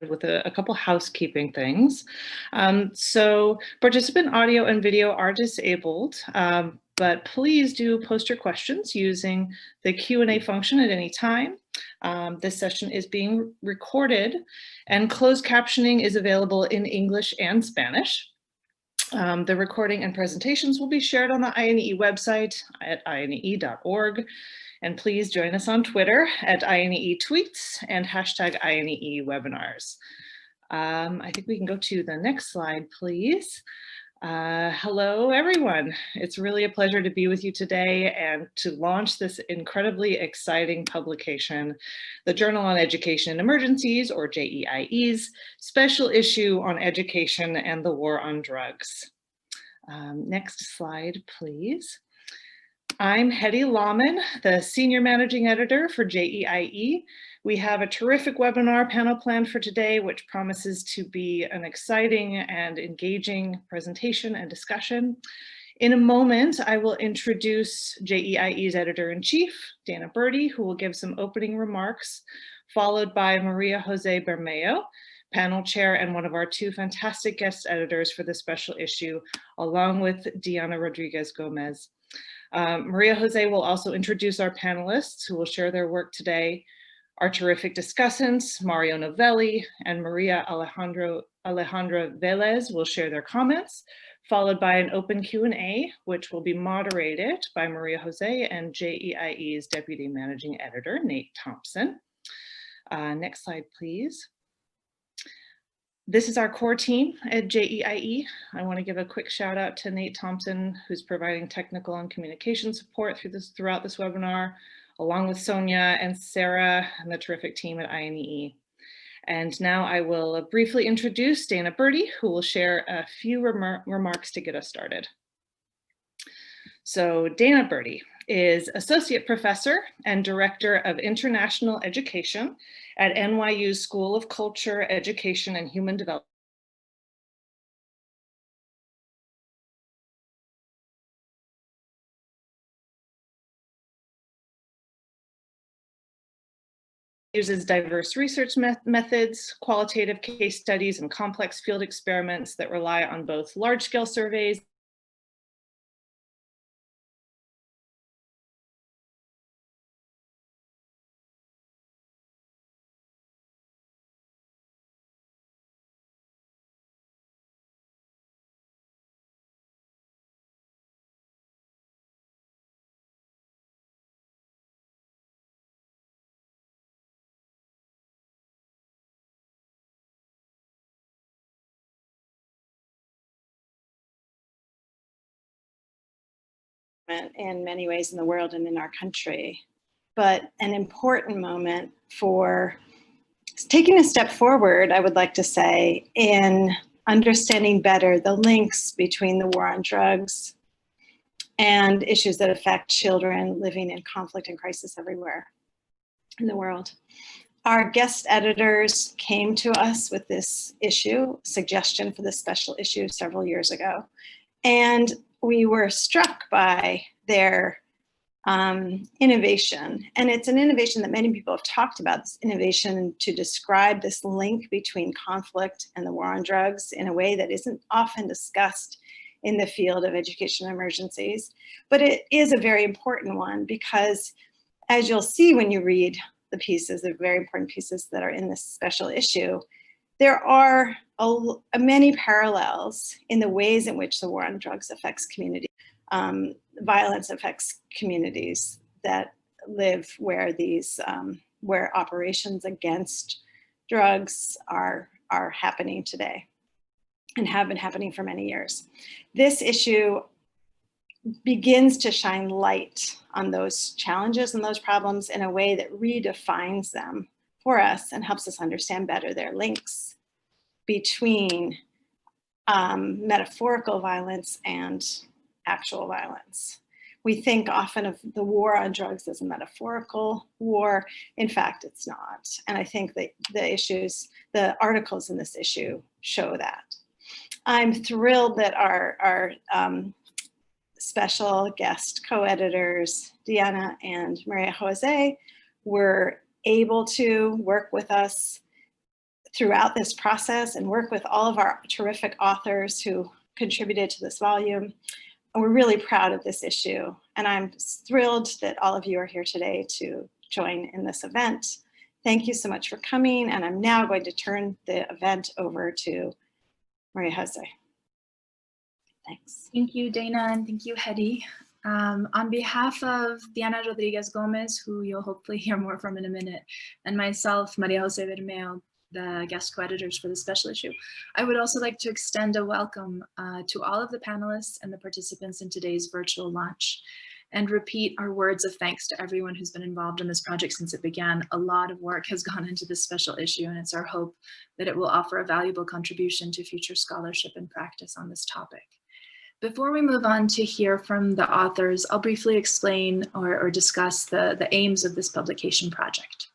with a couple housekeeping things. So participant audio and video are disabled, but please do post your questions using the Q&A function at any time. This session is being recorded and closed captioning is available in English and Spanish. The recording and presentations will be shared on the INEE website at inee.org. And please join us on Twitter at INEE tweets and hashtag INEE webinars. I think we can go to the next slide, please. Hello, everyone. It's really a pleasure to be with you today and to launch this incredibly exciting publication, the Journal on Education in Emergencies, or JEiE's special issue on education and the war on drugs. Next slide, please. I'm Hedy Lawman, the Senior Managing Editor for JEiE. We have a terrific webinar panel planned for today, which promises to be an exciting and engaging presentation and discussion. In a moment, I will introduce JEiE's Editor-in-Chief, Dana Birdie, who will give some opening remarks, followed by Maria Jose Bermeo, panel chair and one of our two fantastic guest editors for this special issue, along with Diana Rodriguez Gomez. Maria Jose will also introduce our panelists who will share their work today. Our terrific discussants, Mario Novelli and Maria Alejandra Velez, will share their comments, followed by an open Q&A, which will be moderated by Maria Jose and JEiE's Deputy Managing Editor, Nate Thompson. Next slide, please. This is our core team at JEiE. I want to give a quick shout out to Nate Thompson, who's providing technical and communication support throughout this webinar, along with Sonia and Sarah and the terrific team at INEE. And now I will briefly introduce Dana Birdie, who will share a few remarks to get us started. So Dana Birdie is Associate Professor and Director of International Education at NYU's School of Culture, Education, and Human Development. Uses diverse research methods, qualitative case studies, and complex field experiments that rely on both large-scale surveys in many ways in the world and in our country, but an important moment for taking a step forward, I would like to say, in understanding better the links between the war on drugs and issues that affect children living in conflict and crisis everywhere in the world. Our guest editors came to us with this suggestion for this special issue several years ago, and we were struck by their innovation. And it's an innovation that many people have talked about, this innovation to describe this link between conflict and the war on drugs in a way that isn't often discussed in the field of education emergencies. But it is a very important one because, as you'll see when you read the pieces, the very important pieces that are in this special issue, there are many parallels in the ways in which the war on drugs affects communities. Violence affects communities that live where where operations against drugs are happening today and have been happening for many years. This issue begins to shine light on those challenges and those problems in a way that redefines them for us and helps us understand better their links between metaphorical violence and actual violence. We think often of the war on drugs as a metaphorical war. In fact, it's not. And I think that the articles in this issue show that. I'm thrilled that our special guest co-editors, Diana and Maria Jose, were able to work with us throughout this process and work with all of our terrific authors who contributed to this volume. And we're really proud of this issue. And I'm thrilled that all of you are here today to join in this event. Thank you so much for coming. And I'm now going to turn the event over to Maria Jose. Thanks. Thank you, Dana, and thank you, JEiE. On behalf of Diana Rodriguez Gomez, who you'll hopefully hear more from in a minute, and myself, Maria Jose Bermeo, the guest co-editors for the special issue, I would also like to extend a welcome to all of the panelists and the participants in today's virtual launch, and repeat our words of thanks to everyone who's been involved in this project since it began. A lot of work has gone into this special issue, and it's our hope that it will offer a valuable contribution to future scholarship and practice on this topic. Before we move on to hear from the authors, I'll briefly explain or discuss the aims of this publication project.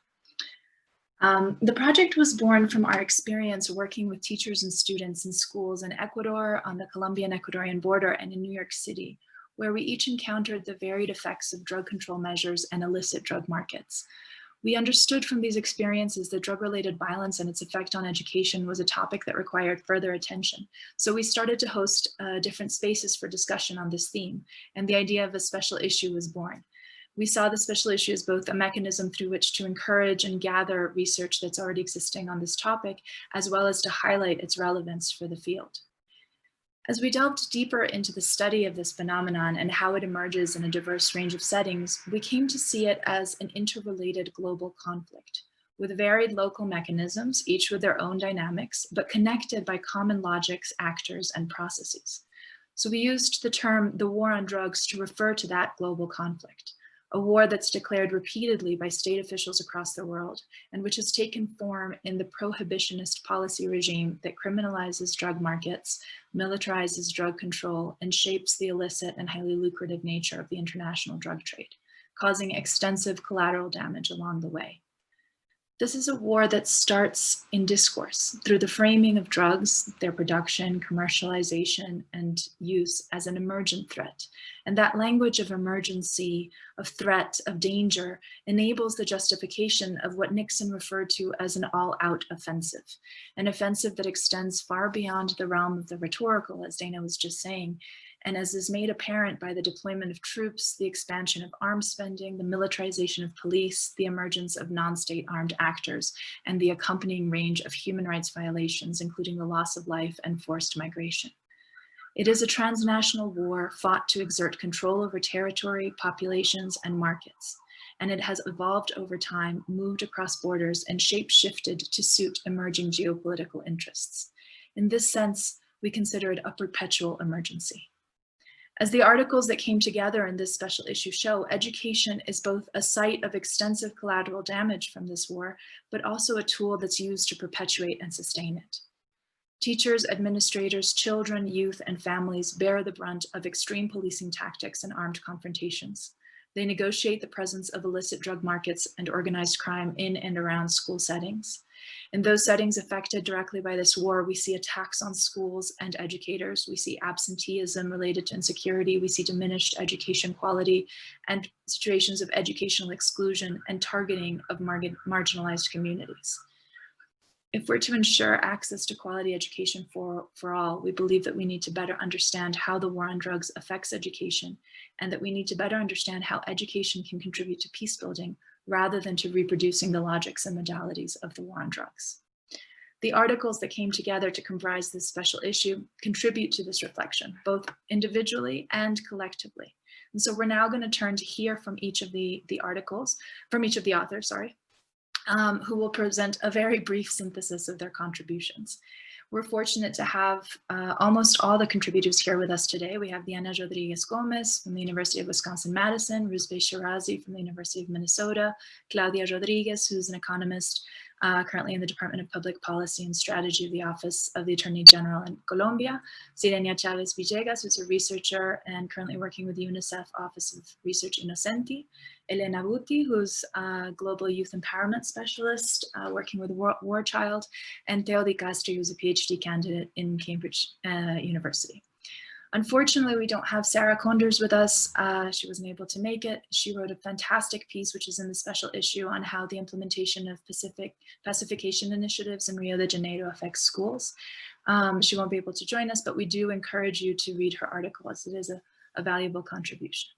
The project was born from our experience working with teachers and students in schools in Ecuador, on the Colombian-Ecuadorian border, and in New York City, where we each encountered the varied effects of drug control measures and illicit drug markets. We understood from these experiences that drug-related violence and its effect on education was a topic that required further attention. So we started to host different spaces for discussion on this theme, and the idea of a special issue was born. We saw the special issue as both a mechanism through which to encourage and gather research that's already existing on this topic, as well as to highlight its relevance for the field. As we delved deeper into the study of this phenomenon and how it emerges in a diverse range of settings, we came to see it as an interrelated global conflict, with varied local mechanisms, each with their own dynamics, but connected by common logics, actors, and processes. So we used the term the war on drugs to refer to that global conflict, a war that's declared repeatedly by state officials across the world, and which has taken form in the prohibitionist policy regime that criminalizes drug markets, militarizes drug control, and shapes the illicit and highly lucrative nature of the international drug trade, causing extensive collateral damage along the way. This is a war that starts in discourse through the framing of drugs, their production, commercialization, and use as an emergent threat. And that language of emergency, of threat, of danger enables the justification of what Nixon referred to as an all-out offensive, an offensive that extends far beyond the realm of the rhetorical, as Dana was just saying, and as is made apparent by the deployment of troops, the expansion of arms spending, the militarization of police, the emergence of non-state armed actors, and the accompanying range of human rights violations, including the loss of life and forced migration. It is a transnational war fought to exert control over territory, populations, and markets, and it has evolved over time, moved across borders, and shape-shifted to suit emerging geopolitical interests. In this sense, we consider it a perpetual emergency. As the articles that came together in this special issue show, education is both a site of extensive collateral damage from this war, but also a tool that's used to perpetuate and sustain it. Teachers, administrators, children, youth, and families bear the brunt of extreme policing tactics and armed confrontations. They negotiate the presence of illicit drug markets and organized crime in and around school settings. In those settings affected directly by this war, we see attacks on schools and educators. We see absenteeism related to insecurity. We see diminished education quality and situations of educational exclusion and targeting of marginalized communities. If we're to ensure access to quality education for all, we believe that we need to better understand how the war on drugs affects education, and that we need to better understand how education can contribute to peace building rather than to reproducing the logics and modalities of the war on drugs. The articles that came together to comprise this special issue contribute to this reflection, both individually and collectively. And so we're now going to turn to hear from each of the authors, who will present a very brief synthesis of their contributions. We're fortunate to have almost all the contributors here with us today. We have Diana Rodriguez Gomez from the University of Wisconsin-Madison, Ruzbe Shirazi from the University of Minnesota, Claudia Rodriguez, who's an economist currently in the Department of Public Policy and Strategy of the Office of the Attorney General in Colombia, Sirenia Chavez Villegas, who's a researcher and currently working with the UNICEF Office of Research Innocenti, Elena Buti, who's a global youth empowerment specialist working with War Child, and Theo Di Castri, who's a PhD candidate in Cambridge University. Unfortunately, we don't have Sarah Konders with us. She wasn't able to make it. She wrote a fantastic piece, which is in the special issue, on how the implementation of pacification initiatives in Rio de Janeiro affects schools. She won't be able to join us, but we do encourage you to read her article, as it is a valuable contribution.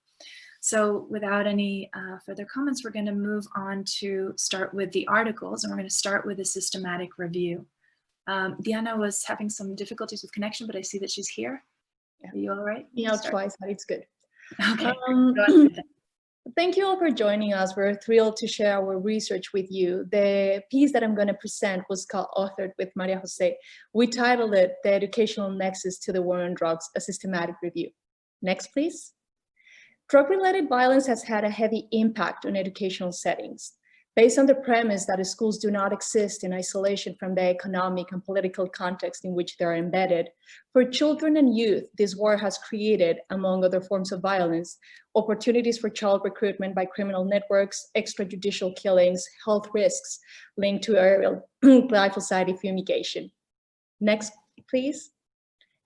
So without any further comments, we're going to move on to start with the articles, and we're going to start with a systematic review. Diana was having some difficulties with connection, but I see that she's here. Are you all right? Yeah, twice, but it's good. Okay. Thank you all for joining us. We're thrilled to share our research with you. The piece that I'm going to present was co-authored with Maria Jose. We titled it "The Educational Nexus to the War on Drugs, a Systematic Review." Next, please. Drug-related violence has had a heavy impact on educational settings. Based on the premise that schools do not exist in isolation from the economic and political context in which they are embedded, for children and youth, this war has created, among other forms of violence, opportunities for child recruitment by criminal networks, extrajudicial killings, health risks linked to aerial glyphosate fumigation. Next, please.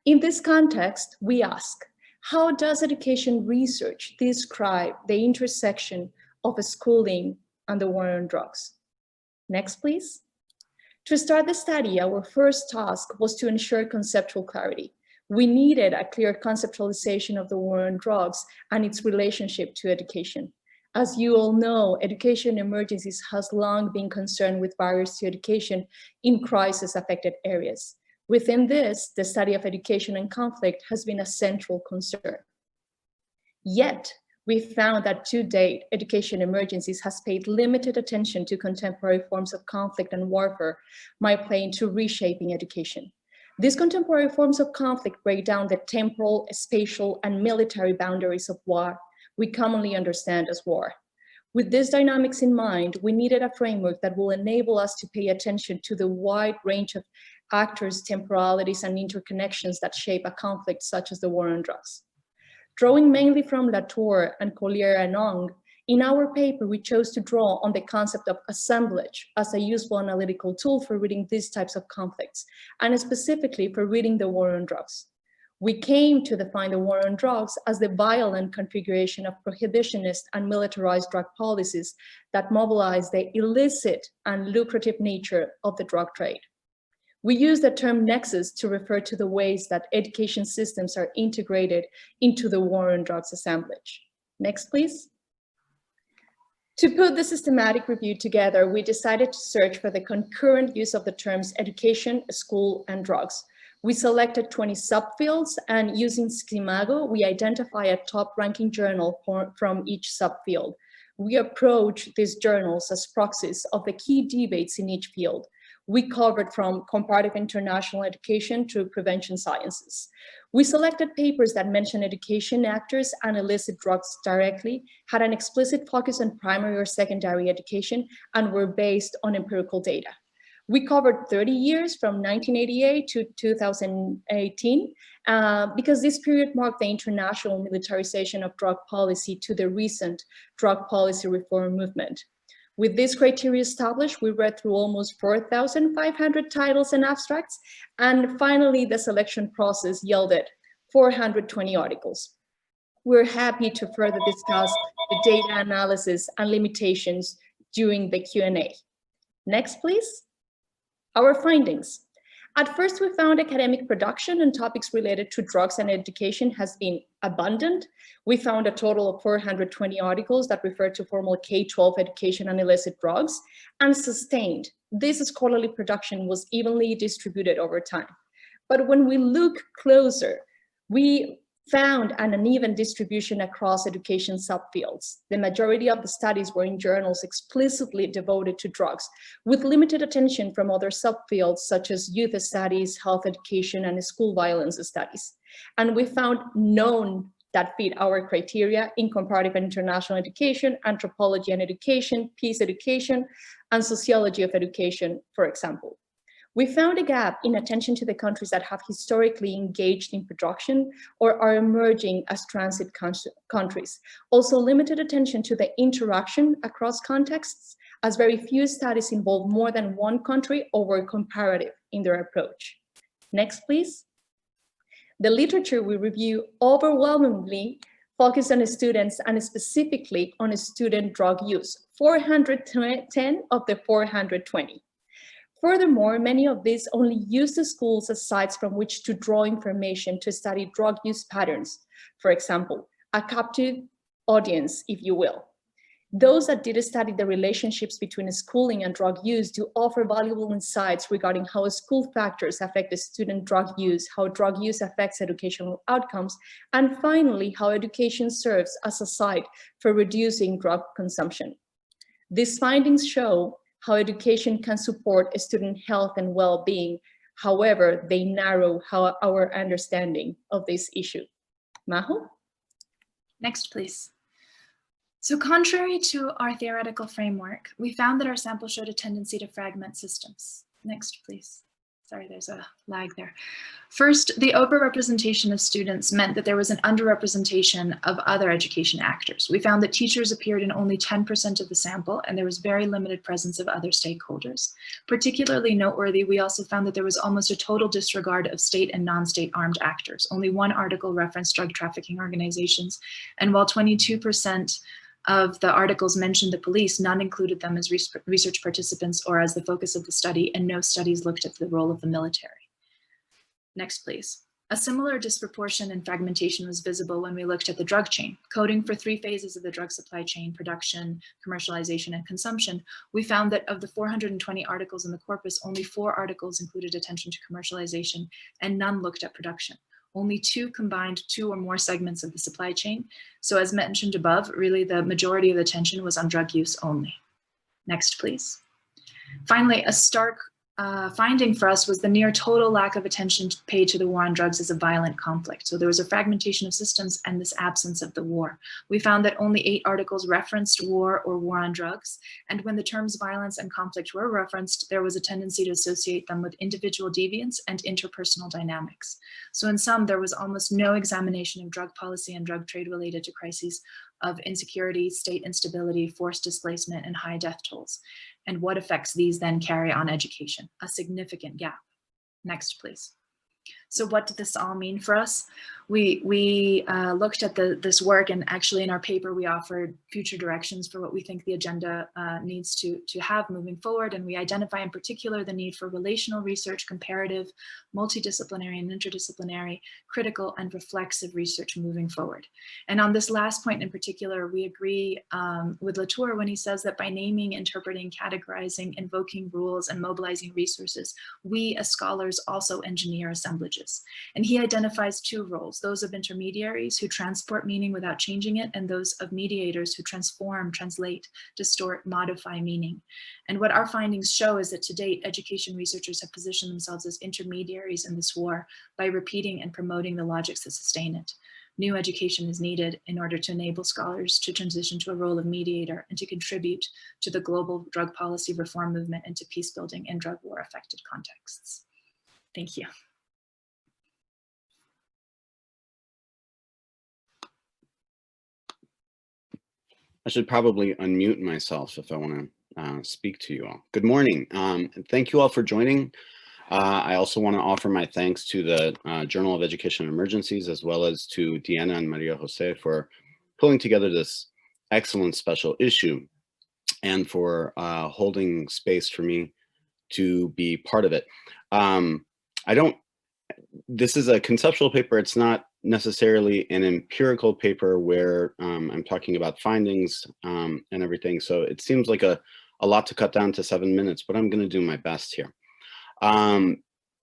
In this context, we ask, how does education research describe the intersection of schooling and the war on drugs? Next, please. To start the study, our first task was to ensure conceptual clarity. We needed a clear conceptualization of the war on drugs and its relationship to education. As you all know, education emergencies has long been concerned with barriers to education in crisis-affected areas. Within this, the study of education and conflict has been a central concern. Yet, we found that to date, education emergencies has paid limited attention to contemporary forms of conflict and warfare might play into reshaping education. These contemporary forms of conflict break down the temporal, spatial, and military boundaries of what we commonly understand as war. With these dynamics in mind, we needed a framework that will enable us to pay attention to the wide range of actors, temporalities, and interconnections that shape a conflict such as the war on drugs. Drawing mainly from Latour and Collier-Anong, in our paper, we chose to draw on the concept of assemblage as a useful analytical tool for reading these types of conflicts, and specifically for reading the war on drugs. We came to define the war on drugs as the violent configuration of prohibitionist and militarized drug policies that mobilize the illicit and lucrative nature of the drug trade. We use the term nexus to refer to the ways that education systems are integrated into the war on drugs assemblage. Next, please. To put the systematic review together, we decided to search for the concurrent use of the terms education, school, and drugs. We selected 20 subfields, and using Scimago, we identify a top-ranking journal from each subfield. We approach these journals as proxies of the key debates in each field. We covered from comparative international education to prevention sciences. We selected papers that mention education actors and illicit drugs directly, had an explicit focus on primary or secondary education, and were based on empirical data. We covered 30 years from 1988 to 2018 because this period marked the international militarization of drug policy to the recent drug policy reform movement. With this criteria established, we read through almost 4,500 titles and abstracts, and finally the selection process yielded 420 articles. We're happy to further discuss the data analysis and limitations during the Q&A. Next, please. Our findings. At first, we found academic production on topics related to drugs and education has been abundant. We found a total of 420 articles that refer to formal K-12 education and illicit drugs, and sustained. This scholarly production was evenly distributed over time. But when we look closer, we found an uneven distribution across education subfields. The majority of the studies were in journals explicitly devoted to drugs, with limited attention from other subfields such as youth studies, health education, and school violence studies. And we found none that fit our criteria in comparative and international education, anthropology and education, peace education, and sociology of education, for example. We found a gap in attention to the countries that have historically engaged in production or are emerging as transit countries. Also limited attention to the interaction across contexts, as very few studies involve more than one country or were comparative in their approach. Next, please. The literature we review overwhelmingly focus on students and specifically on student drug use, 410 of the 420. Furthermore, many of these only use the schools as sites from which to draw information to study drug use patterns. For example, a captive audience, if you will. Those that did study the relationships between schooling and drug use do offer valuable insights regarding how school factors affect the student drug use, how drug use affects educational outcomes, and finally, how education serves as a site for reducing drug consumption. These findings show how education can support student health and well-being. However, they narrow our understanding of this issue. Majo? Next, please. So contrary to our theoretical framework, we found that our sample showed a tendency to fragment systems. Next, please. Sorry, there's a lag there. First, the overrepresentation of students meant that there was an underrepresentation of other education actors. We found that teachers appeared in only 10% of the sample, and there was very limited presence of other stakeholders. Particularly noteworthy, we also found that there was almost a total disregard of state and non-state armed actors. Only one article referenced drug trafficking organizations, and while 22% of the articles mentioned the police, none included them as research participants or as the focus of the study, and no studies looked at the role of the military. Next, please. A similar disproportion and fragmentation was visible when we looked at the drug chain. Coding for 3 phases of the drug supply chain: production, commercialization, and consumption, we found that of the 420 articles in the corpus, only 4 articles included attention to commercialization, and none looked at production. Only 2 combined 2 or more segments of the supply chain. So as mentioned above, really the majority of the attention was on drug use only. Next, please. Finally, a stark finding for us was the near total lack of attention paid to the war on drugs as a violent conflict. So there was a fragmentation of systems and this absence of the war. We found that only 8 articles referenced war or war on drugs. And when the terms violence and conflict were referenced, there was a tendency to associate them with individual deviance and interpersonal dynamics. So in sum, there was almost no examination of drug policy and drug trade related to crises of insecurity, state instability, forced displacement, and high death tolls, and what effects these then carry on education, a significant gap. Next, please. So what did this all mean for us? We looked at this work, and actually in our paper, we offered future directions for what we think the agenda needs to have moving forward. And we identify in particular the need for relational research, comparative, multidisciplinary and interdisciplinary, critical and reflexive research moving forward. And on this last point in particular, we agree with Latour when he says that by naming, interpreting, categorizing, invoking rules, and mobilizing resources, we as scholars also engineer assemblages. And he identifies 2 roles: those of intermediaries who transport meaning without changing it, and those of mediators who transform, translate, distort, modify meaning. And what our findings show is that to date, education researchers have positioned themselves as intermediaries in this war by repeating and promoting the logics that sustain it. New education is needed in order to enable scholars to transition to a role of mediator and to contribute to the global drug policy reform movement and to peace building in drug war affected contexts. Thank you. I should probably unmute myself if I want to speak to you all. Good morning. Thank you all for joining. I also want to offer my thanks to the Journal of Education and Emergencies, as well as to Diana and Maria Jose for pulling together this excellent special issue and for holding space for me to be part of it. This is a conceptual paper. It's not necessarily an empirical paper where I'm talking about findings and everything. So it seems like a lot to cut down to 7 minutes, but I'm going to do my best here.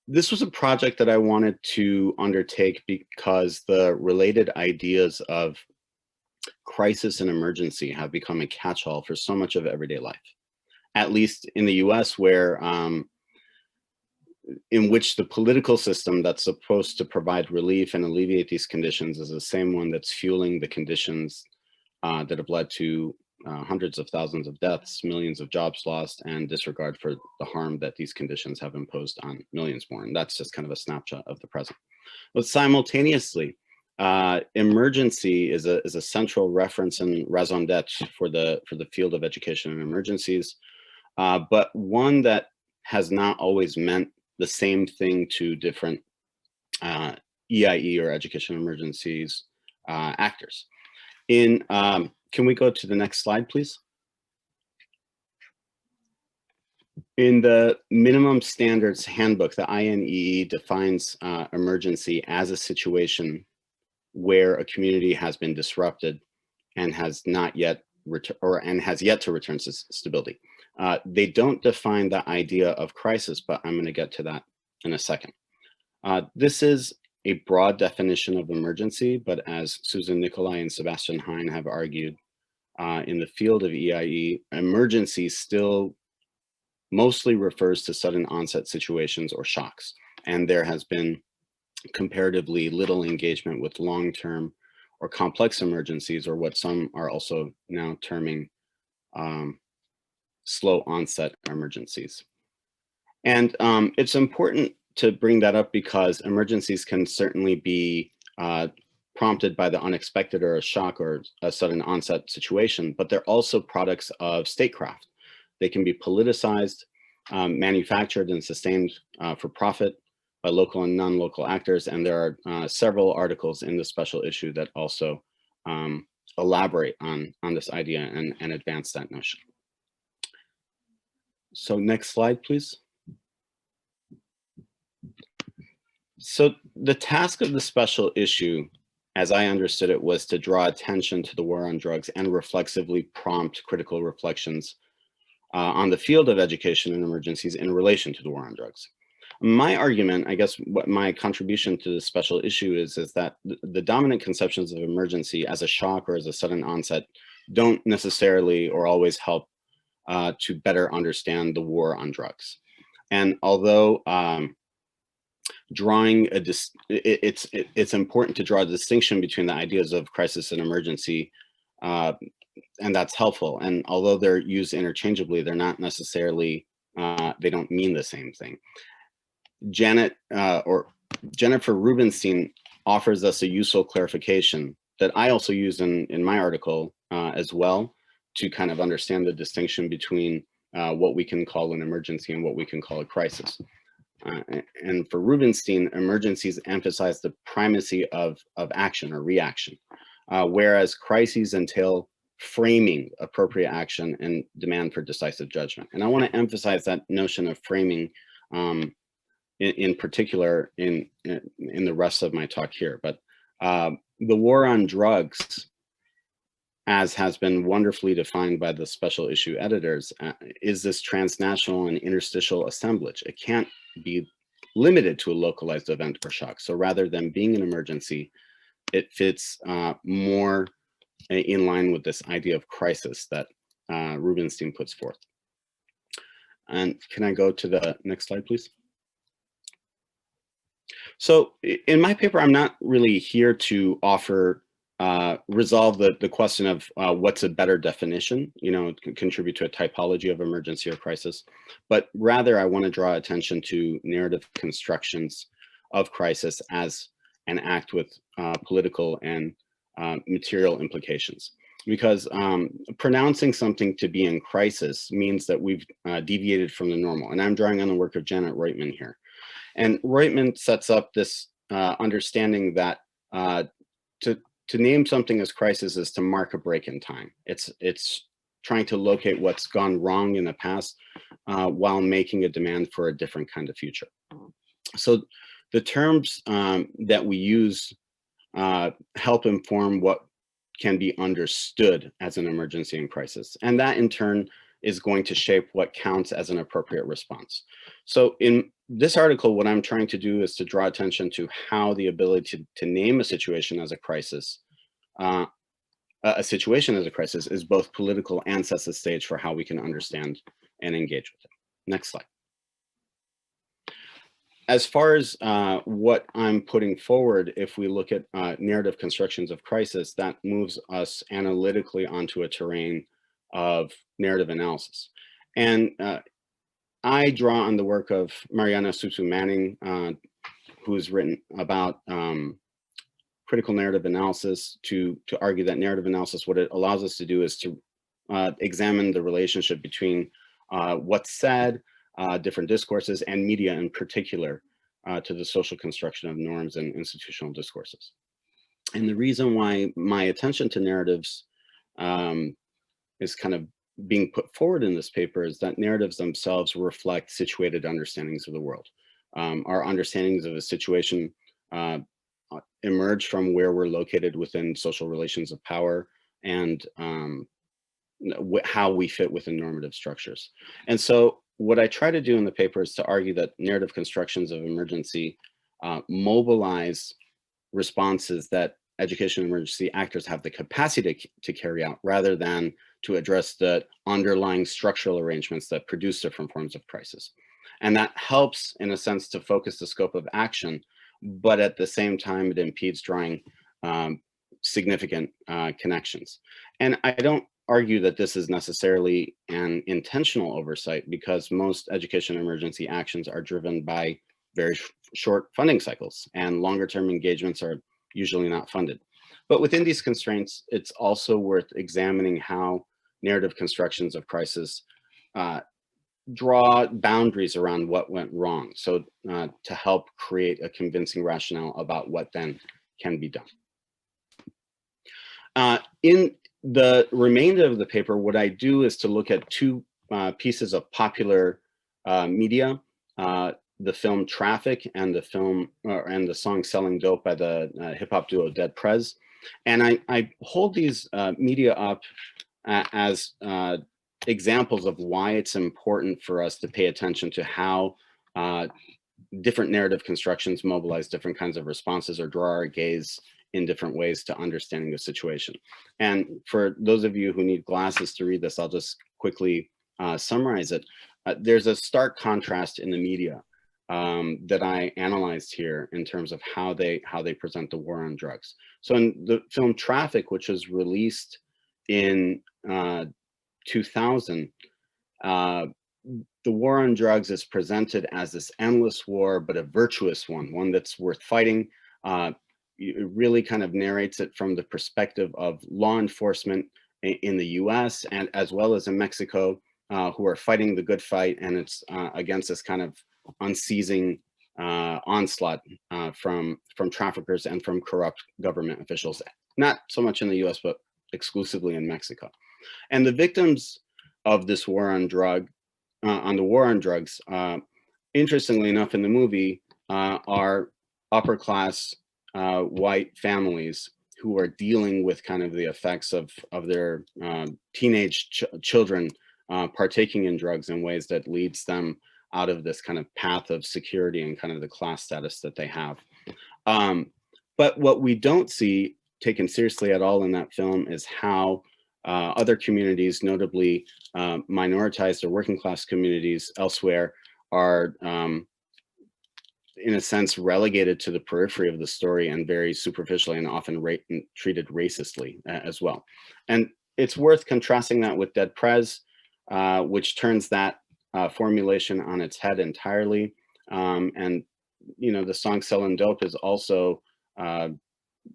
This was a project that I wanted to undertake because the related ideas of crisis and emergency have become a catch-all for so much of everyday life, at least in the US, where in which the political system that's supposed to provide relief and alleviate these conditions is the same one that's fueling the conditions that have led to hundreds of thousands of deaths, millions of jobs lost, and disregard for the harm that these conditions have imposed on millions more. And that's just kind of a snapshot of the present. But simultaneously, emergency is a central reference and raison d'etre for the field of education and emergencies, but one that has not always meant the same thing to different EIE or education emergencies actors. Can we go to the next slide, please? In the Minimum Standards Handbook, the INEE defines emergency as a situation where a community has been disrupted and has not yet has yet to return to stability. They don't define the idea of crisis, but I'm going to get to that in a second. This is a broad definition of emergency, but as Susan Nicolai and Sebastian Hein have argued, in the field of EIE, emergency still mostly refers to sudden onset situations or shocks. And there has been comparatively little engagement with long-term or complex emergencies, or what some are also now terming slow onset emergencies. And it's important to bring that up because emergencies can certainly be prompted by the unexpected or a shock or a sudden onset situation, but they're also products of statecraft. They can be politicized, manufactured and sustained for profit by local and non-local actors. And there are several articles in the special issue that also elaborate on this idea and advance that notion. So next slide, please. So the task of the special issue, as I understood it, was to draw attention to the war on drugs and reflexively prompt critical reflections on the field of education and emergencies in relation to the war on drugs. My argument, I guess what my contribution to the special issue is that the dominant conceptions of emergency as a shock or as a sudden onset don't necessarily or always help to better understand the war on drugs. And although it's important to draw a distinction between the ideas of crisis and emergency, and that's helpful. And although they're used interchangeably, they're not necessarily, they don't mean the same thing. Jennifer Rubinstein offers us a useful clarification that I also use in my article as well, to kind of understand the distinction between what we can call an emergency and what we can call a crisis. And for Rubinstein, emergencies emphasize the primacy of action or reaction, whereas crises entail framing appropriate action and demand for decisive judgment. And I want to emphasize that notion of framing in particular in the rest of my talk here. But the war on drugs, as has been wonderfully defined by the special issue editors, is this transnational and interstitial assemblage. It can't be limited to a localized event or shock. So rather than being an emergency, it fits more in line with this idea of crisis that Rubinstein puts forth. And can I go to the next slide, please? So in my paper, I'm not really here to offer resolve the question of what's a better definition, contribute to a typology of emergency or crisis, but rather I want to draw attention to narrative constructions of crisis as an act with political and material implications. Because pronouncing something to be in crisis means that we've deviated from the normal. And I'm drawing on the work of Janet Reitman here. And Reitman sets up this understanding that to name something as crisis is to mark a break in time. It's trying to locate what's gone wrong in the past while making a demand for a different kind of future. So the terms that we use help inform what can be understood as an emergency and crisis. And that in turn is going to shape what counts as an appropriate response. So in this article, what I'm trying to do is to draw attention to how the ability to name a situation as a crisis, is both political and sets the stage for how we can understand and engage with it. Next slide. As far as what I'm putting forward, if we look at narrative constructions of crisis, that moves us analytically onto a terrain of narrative analysis. And I draw on the work of Mariana Sutu Manning, who's written about critical narrative analysis to argue that narrative analysis, what it allows us to do is to examine the relationship between what's said, different discourses, and media in particular, to the social construction of norms and institutional discourses. And the reason why my attention to narratives is kind of being put forward in this paper is that narratives themselves reflect situated understandings of the world. Our understandings of a situation emerge from where we're located within social relations of power and how we fit within normative structures. And so what I try to do in the paper is to argue that narrative constructions of emergency mobilize responses that education emergency actors have the capacity to carry out, rather than to address the underlying structural arrangements that produce different forms of crisis. And that helps, in a sense, to focus the scope of action, but at the same time, it impedes drawing significant connections. And I don't argue that this is necessarily an intentional oversight, because most education emergency actions are driven by very short funding cycles, and longer term engagements are usually not funded. But within these constraints, it's also worth examining how narrative constructions of crisis draw boundaries around what went wrong, so to help create a convincing rationale about what then can be done. In the remainder of the paper, what I do is to look at two pieces of popular media, the film Traffic and the film and the song Selling Dope by the hip hop duo Dead Prez. And I hold these media up as examples of why it's important for us to pay attention to how different narrative constructions mobilize different kinds of responses or draw our gaze in different ways to understanding the situation. And for those of you who need glasses to read this, I'll just quickly summarize it. There's a stark contrast in the media that I analyzed here in terms of how they present the war on drugs. So in the film Traffic, which was released in 2000, the war on drugs is presented as this endless war, but a virtuous one that's worth fighting. It really kind of narrates it from the perspective of law enforcement in the US and as well as in Mexico, who are fighting the good fight, and it's against this kind of unceasing onslaught from traffickers and from corrupt government officials, not so much in the US, but exclusively in Mexico. And the victims of this war on the war on drugs, interestingly enough, in the movie, are upper class white families who are dealing with kind of the effects of their teenage children partaking in drugs in ways that leads them out of this kind of path of security and kind of the class status that they have. But what we don't see taken seriously at all in that film is how other communities, notably minoritized or working class communities elsewhere, are in a sense relegated to the periphery of the story and very superficially and often treated racistly as well. And it's worth contrasting that with Dead Prez, which turns that formulation on its head entirely. And you know, the song Selling Dope is also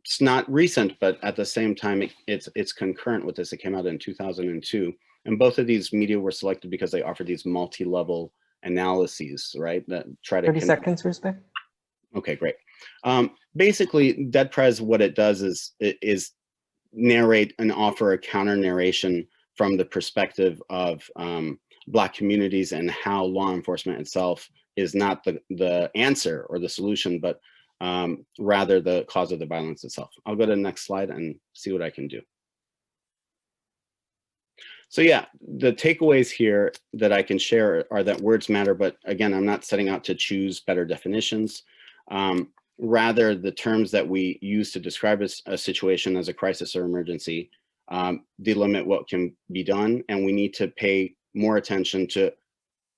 it's not recent, but at the same time, it's concurrent with this. It came out in 2002. And both of these media were selected because they offer these multi-level analyses, right? That try to 30 seconds, respect. Okay, great. Basically, Dead Prez, what it does is narrate and offer a counter narration from the perspective of Black communities and how law enforcement itself is not the answer or the solution, but rather the cause of the violence itself. I'll go to the next slide and see what I can do. So yeah, the takeaways here that I can share are that words matter, but again, I'm not setting out to choose better definitions. Rather, the terms that we use to describe a situation as a crisis or emergency delimit what can be done, and we need to pay more attention to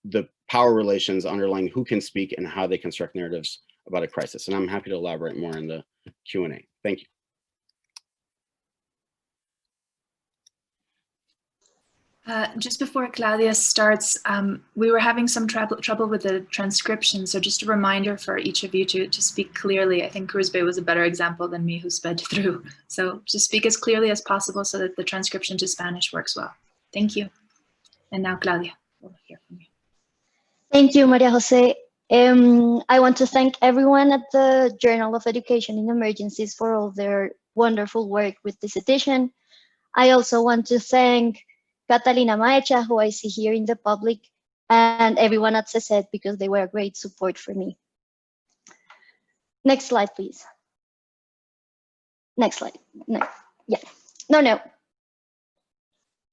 the power relations underlying who can speak and how they construct narratives about a crisis. And I'm happy to elaborate more in the Q&A. Thank you. Just before Claudia starts, we were having some trouble with the transcription. So just a reminder for each of you to speak clearly. I think Cruzbe was a better example than me who sped through. So just speak as clearly as possible so that the transcription to Spanish works well. Thank you. And now Claudia, we'll hear from you. Thank you, Maria Jose. I want to thank everyone at the Journal of Education in Emergencies for all their wonderful work with this edition. I also want to thank Catalina Maecha, who I see here in the public, and everyone at CESED because they were a great support for me. Next slide, please. Next slide. No. Yeah. No.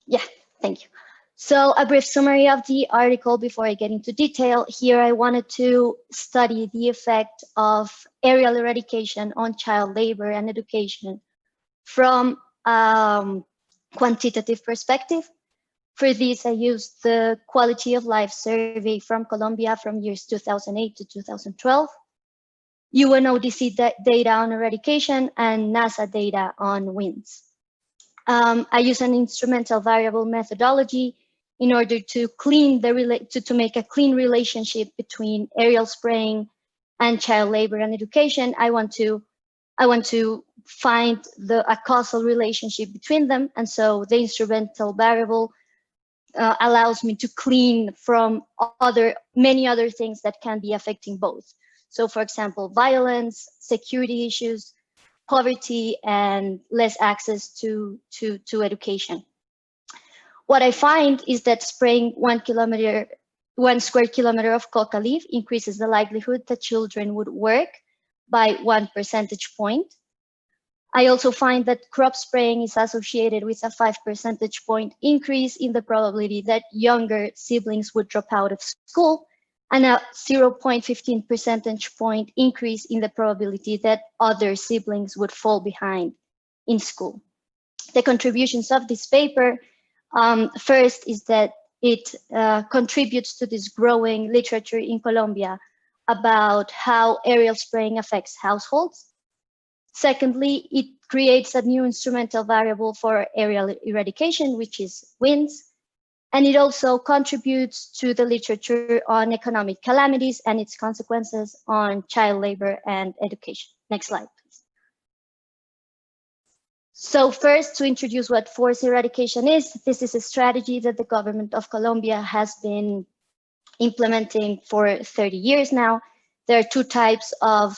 Yeah, thank you. So a brief summary of the article before I get into detail. Here I wanted to study the effect of aerial eradication on child labor and education from quantitative perspective. For this, I used the Quality of Life survey from Colombia from years 2008 to 2012, UNODC data on eradication, and NASA data on winds. I use an instrumental variable methodology in order to make a clean relationship between aerial spraying and child labor and education. I want to find a causal relationship between them, and so the instrumental variable allows me to clean from many other things that can be affecting both. So, for example, violence, security issues, poverty, and less access to education. What I find is that spraying 1 square kilometer of coca leaf increases the likelihood that children would work by 1 percentage point. I also find that crop spraying is associated with a 5 percentage point increase in the probability that younger siblings would drop out of school, and a 0.15 percentage point increase in the probability that other siblings would fall behind in school. The contributions of this paper, first is that it contributes to this growing literature in Colombia about how aerial spraying affects households. Secondly, it creates a new instrumental variable for aerial eradication, which is winds. And it also contributes to the literature on economic calamities and its consequences on child labor and education. Next slide, please. So first, to introduce what forced eradication is, this is a strategy that the government of Colombia has been implementing for 30 years now. There are two types of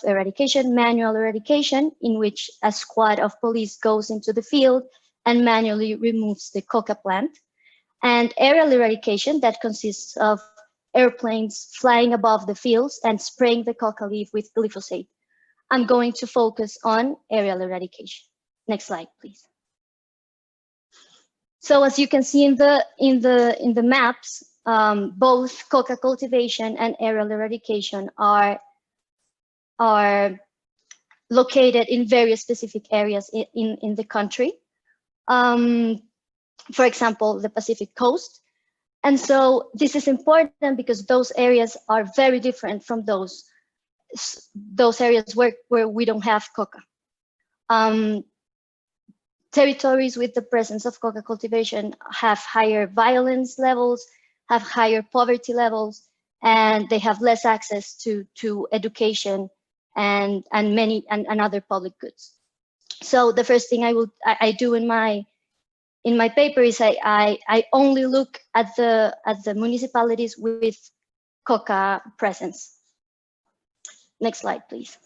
eradication: manual eradication, in which a squad of police goes into the field and manually removes the coca plant, and aerial eradication that consists of airplanes flying above the fields and spraying the coca leaf with glyphosate. I'm going to focus on aerial eradication. Next slide, please. So as you can see in the maps, both coca cultivation and aerial eradication are located in very specific areas in the country. For example, the Pacific coast. And so this is important because those areas are very different from those areas where we don't have coca. Territories with the presence of coca cultivation have higher violence levels, have higher poverty levels, and they have less access to education and other public goods. So the first thing I do in my paper is I only look at the municipalities with coca presence. Next slide, please.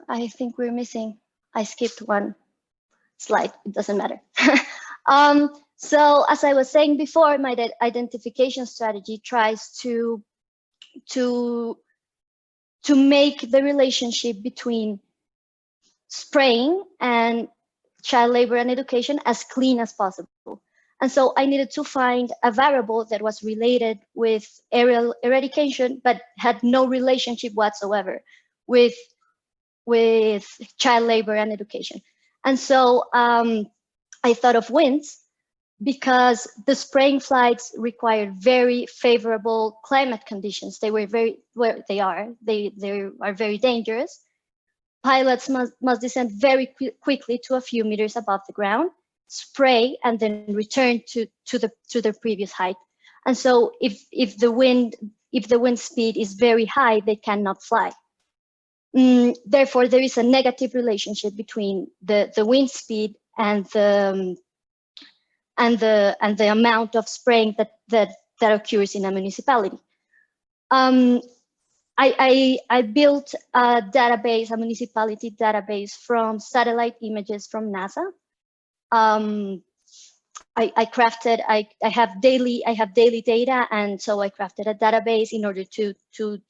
I think we're missing. I skipped one slide. It doesn't matter. So as I was saying before, my identification strategy tries to make the relationship between spraying and child labor and education as clean as possible. And so I needed to find a variable that was related with aerial eradication, but had no relationship whatsoever with child labor and education. And so I thought of winds, because the spraying flights required very favorable climate conditions. They are very dangerous. Pilots must descend very quickly to a few meters above the ground, spray, and then return to their previous height. And so if the wind speed is very high, they cannot fly. Therefore, there is a negative relationship between the wind speed and the amount of spraying that occurs in a municipality. I built a database, a municipality database from satellite images from NASA. I have daily data, and so I crafted a database in order to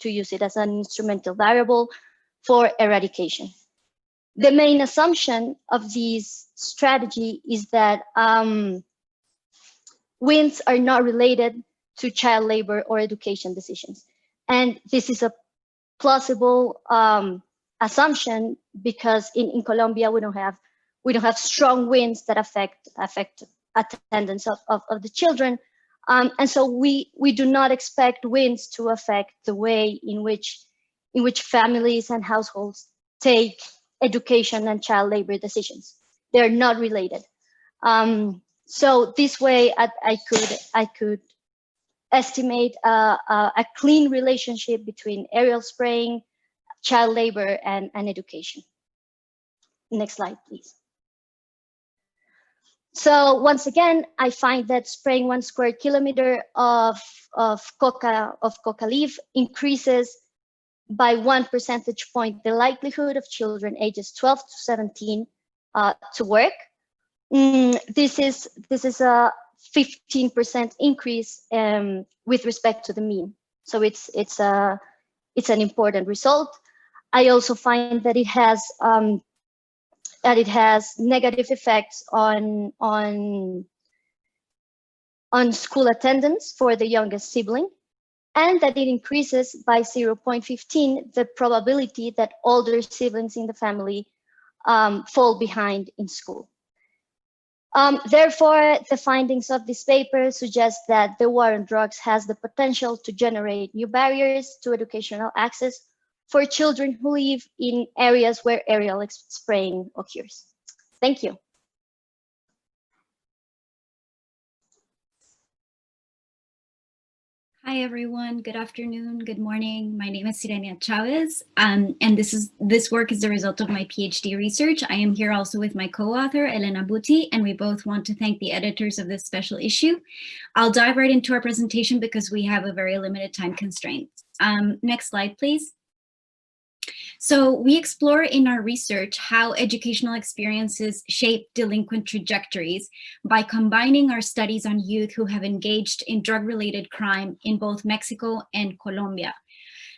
use it as an instrumental variable for eradication. The main assumption of this strategy is that wins are not related to child labor or education decisions. And this is a plausible assumption because in Colombia we don't have strong winds that affect attendance of the children, and so we do not expect winds to affect the way in which families and households take education and child labor decisions. They're not related. So this way I could estimate a clean relationship between aerial spraying, child labor, and education. Next slide, please. So once again, I find that spraying 1 square kilometer of coca leaf increases by 1 percentage point the likelihood of children ages 12 to 17 to work. This is a 15% increase with respect to the mean. So it's an important result. I also find that it has negative effects on school attendance for the youngest sibling, and that it increases by 0.15 the probability that older siblings in the family fall behind in school. Therefore, the findings of this paper suggest that the war on drugs has the potential to generate new barriers to educational access for children who live in areas where aerial spraying occurs. Thank you. Hi, everyone. Good afternoon. Good morning. My name is Sirenia Chavez, and this work is the result of my PhD research. I am here also with my co-author, Elena Buti, and we both want to thank the editors of this special issue. I'll dive right into our presentation because we have a very limited time constraint. Next slide, please. So we explore in our research how educational experiences shape delinquent trajectories by combining our studies on youth who have engaged in drug-related crime in both Mexico and Colombia.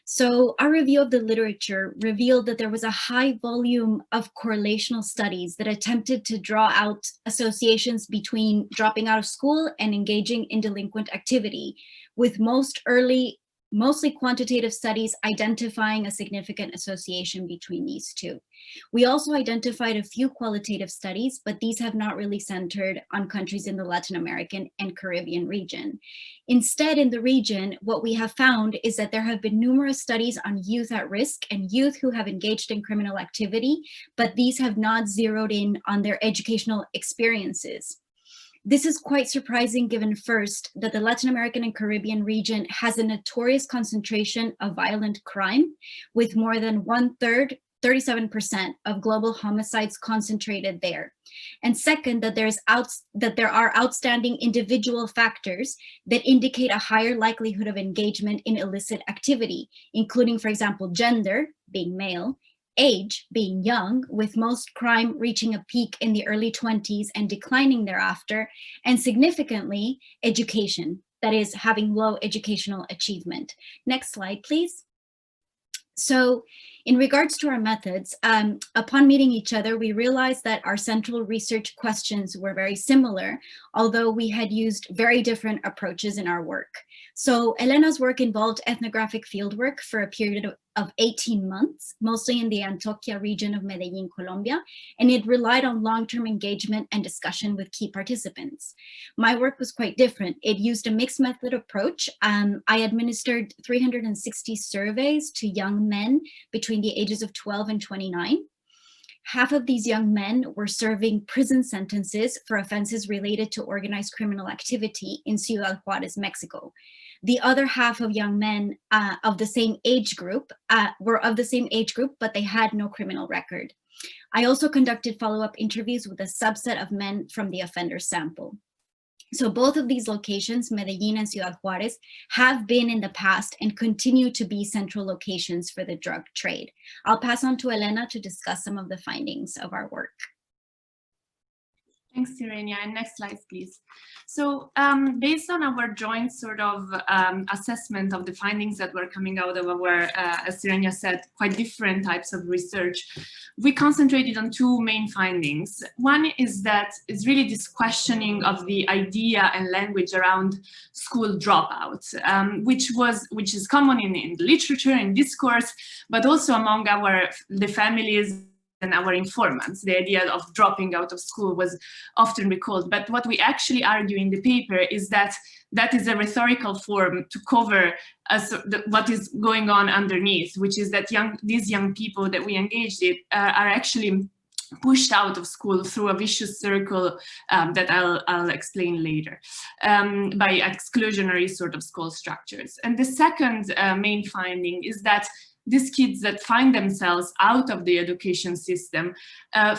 So our review of the literature revealed that there was a high volume of correlational studies that attempted to draw out associations between dropping out of school and engaging in delinquent activity, with mostly quantitative studies identifying a significant association between these two. We also identified a few qualitative studies, but these have not really centered on countries in the Latin American and Caribbean region. Instead, in the region, what we have found is that there have been numerous studies on youth at risk and youth who have engaged in criminal activity, but these have not zeroed in on their educational experiences. This is quite surprising given first that the Latin American and Caribbean region has a notorious concentration of violent crime, with more than 1/3, 37% of global homicides concentrated there. And second, that there are outstanding individual factors that indicate a higher likelihood of engagement in illicit activity, including, for example, gender, being male, age, being young, with most crime reaching a peak in the early 20s and declining thereafter, and significantly, education, that is, having low educational achievement. Next slide, please. So in regards to our methods, upon meeting each other, we realized that our central research questions were very similar, although we had used very different approaches in our work. So Elena's work involved ethnographic fieldwork for a period of 18 months, mostly in the Antioquia region of Medellin, Colombia, and it relied on long-term engagement and discussion with key participants. My work was quite different. It used a mixed method approach. I administered 360 surveys to young men between the ages of 12 and 29. Half of these young men were serving prison sentences for offenses related to organized criminal activity in Ciudad Juarez, Mexico. The other half of young men of the same age group were of the same age group, but they had no criminal record. I also conducted follow-up interviews with a subset of men from the offender sample. So both of these locations, Medellin and Ciudad Juarez, have been in the past and continue to be central locations for the drug trade. I'll pass on to Elena to discuss some of the findings of our work. Thanks, Sirenia. And next slide, please. So based on our joint sort of assessment of the findings that were coming out of our, as Sirenia said, quite different types of research, we concentrated on two main findings. One is that it's really this questioning of the idea and language around school dropout, which is common in the literature and discourse, but also among the families and our informants. The idea of dropping out of school was often recalled. But what we actually argue in the paper is that that is a rhetorical form to cover what is going on underneath, which is that these young people that we engaged in are actually pushed out of school through a vicious circle that I'll explain later, by exclusionary sort of school structures. And the second main finding is that these kids that find themselves out of the education system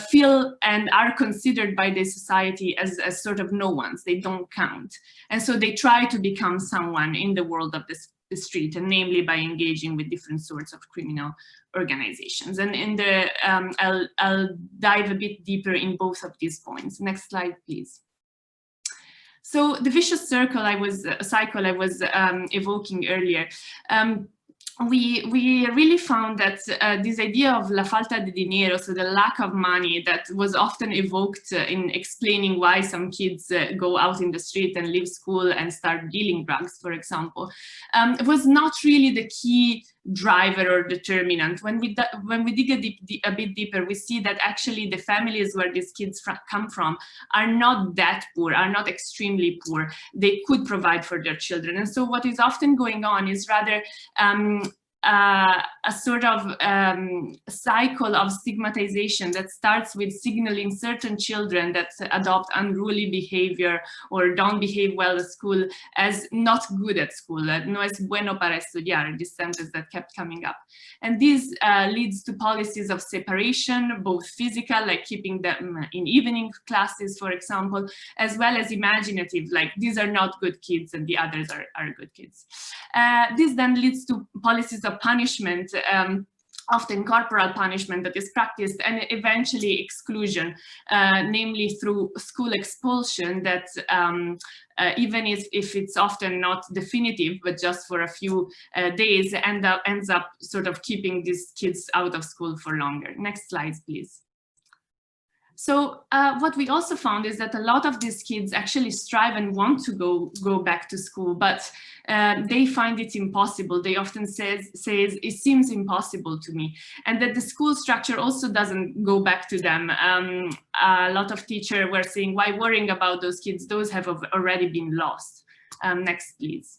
feel and are considered by the society as sort of no ones. They don't count. And so they try to become someone in the world of the street, and namely by engaging with different sorts of criminal organizations. And in I'll dive a bit deeper in both of these points. Next slide, please. So the vicious cycle I was evoking earlier, we really found that this idea of la falta de dinero, so the lack of money that was often evoked in explaining why some kids go out in the street and leave school and start dealing drugs, for example, was not really the key driver or determinant. When we dig a bit deeper, we see that actually the families where these kids come from are not that poor, are not extremely poor. They could provide for their children. And so what is often going on is rather a sort of cycle of stigmatization that starts with signaling certain children that adopt unruly behavior or don't behave well at school as not good at school, no es bueno para estudiar, this sentence that kept coming up. And this leads to policies of separation, both physical, like keeping them in evening classes, for example, as well as imaginative, like these are not good kids and the others are good kids. This then leads to policies of punishment, often corporal punishment that is practiced, and eventually exclusion, namely through school expulsion that even if it's often not definitive, but just for a few days, ends up sort of keeping these kids out of school for longer. Next slide, please. So what we also found is that a lot of these kids actually strive and want to go back to school, but they find it impossible. They often says it seems impossible to me, and that the school structure also doesn't go back to them. A lot of teachers were saying, why worrying about those kids? Those have already been lost. Next, please.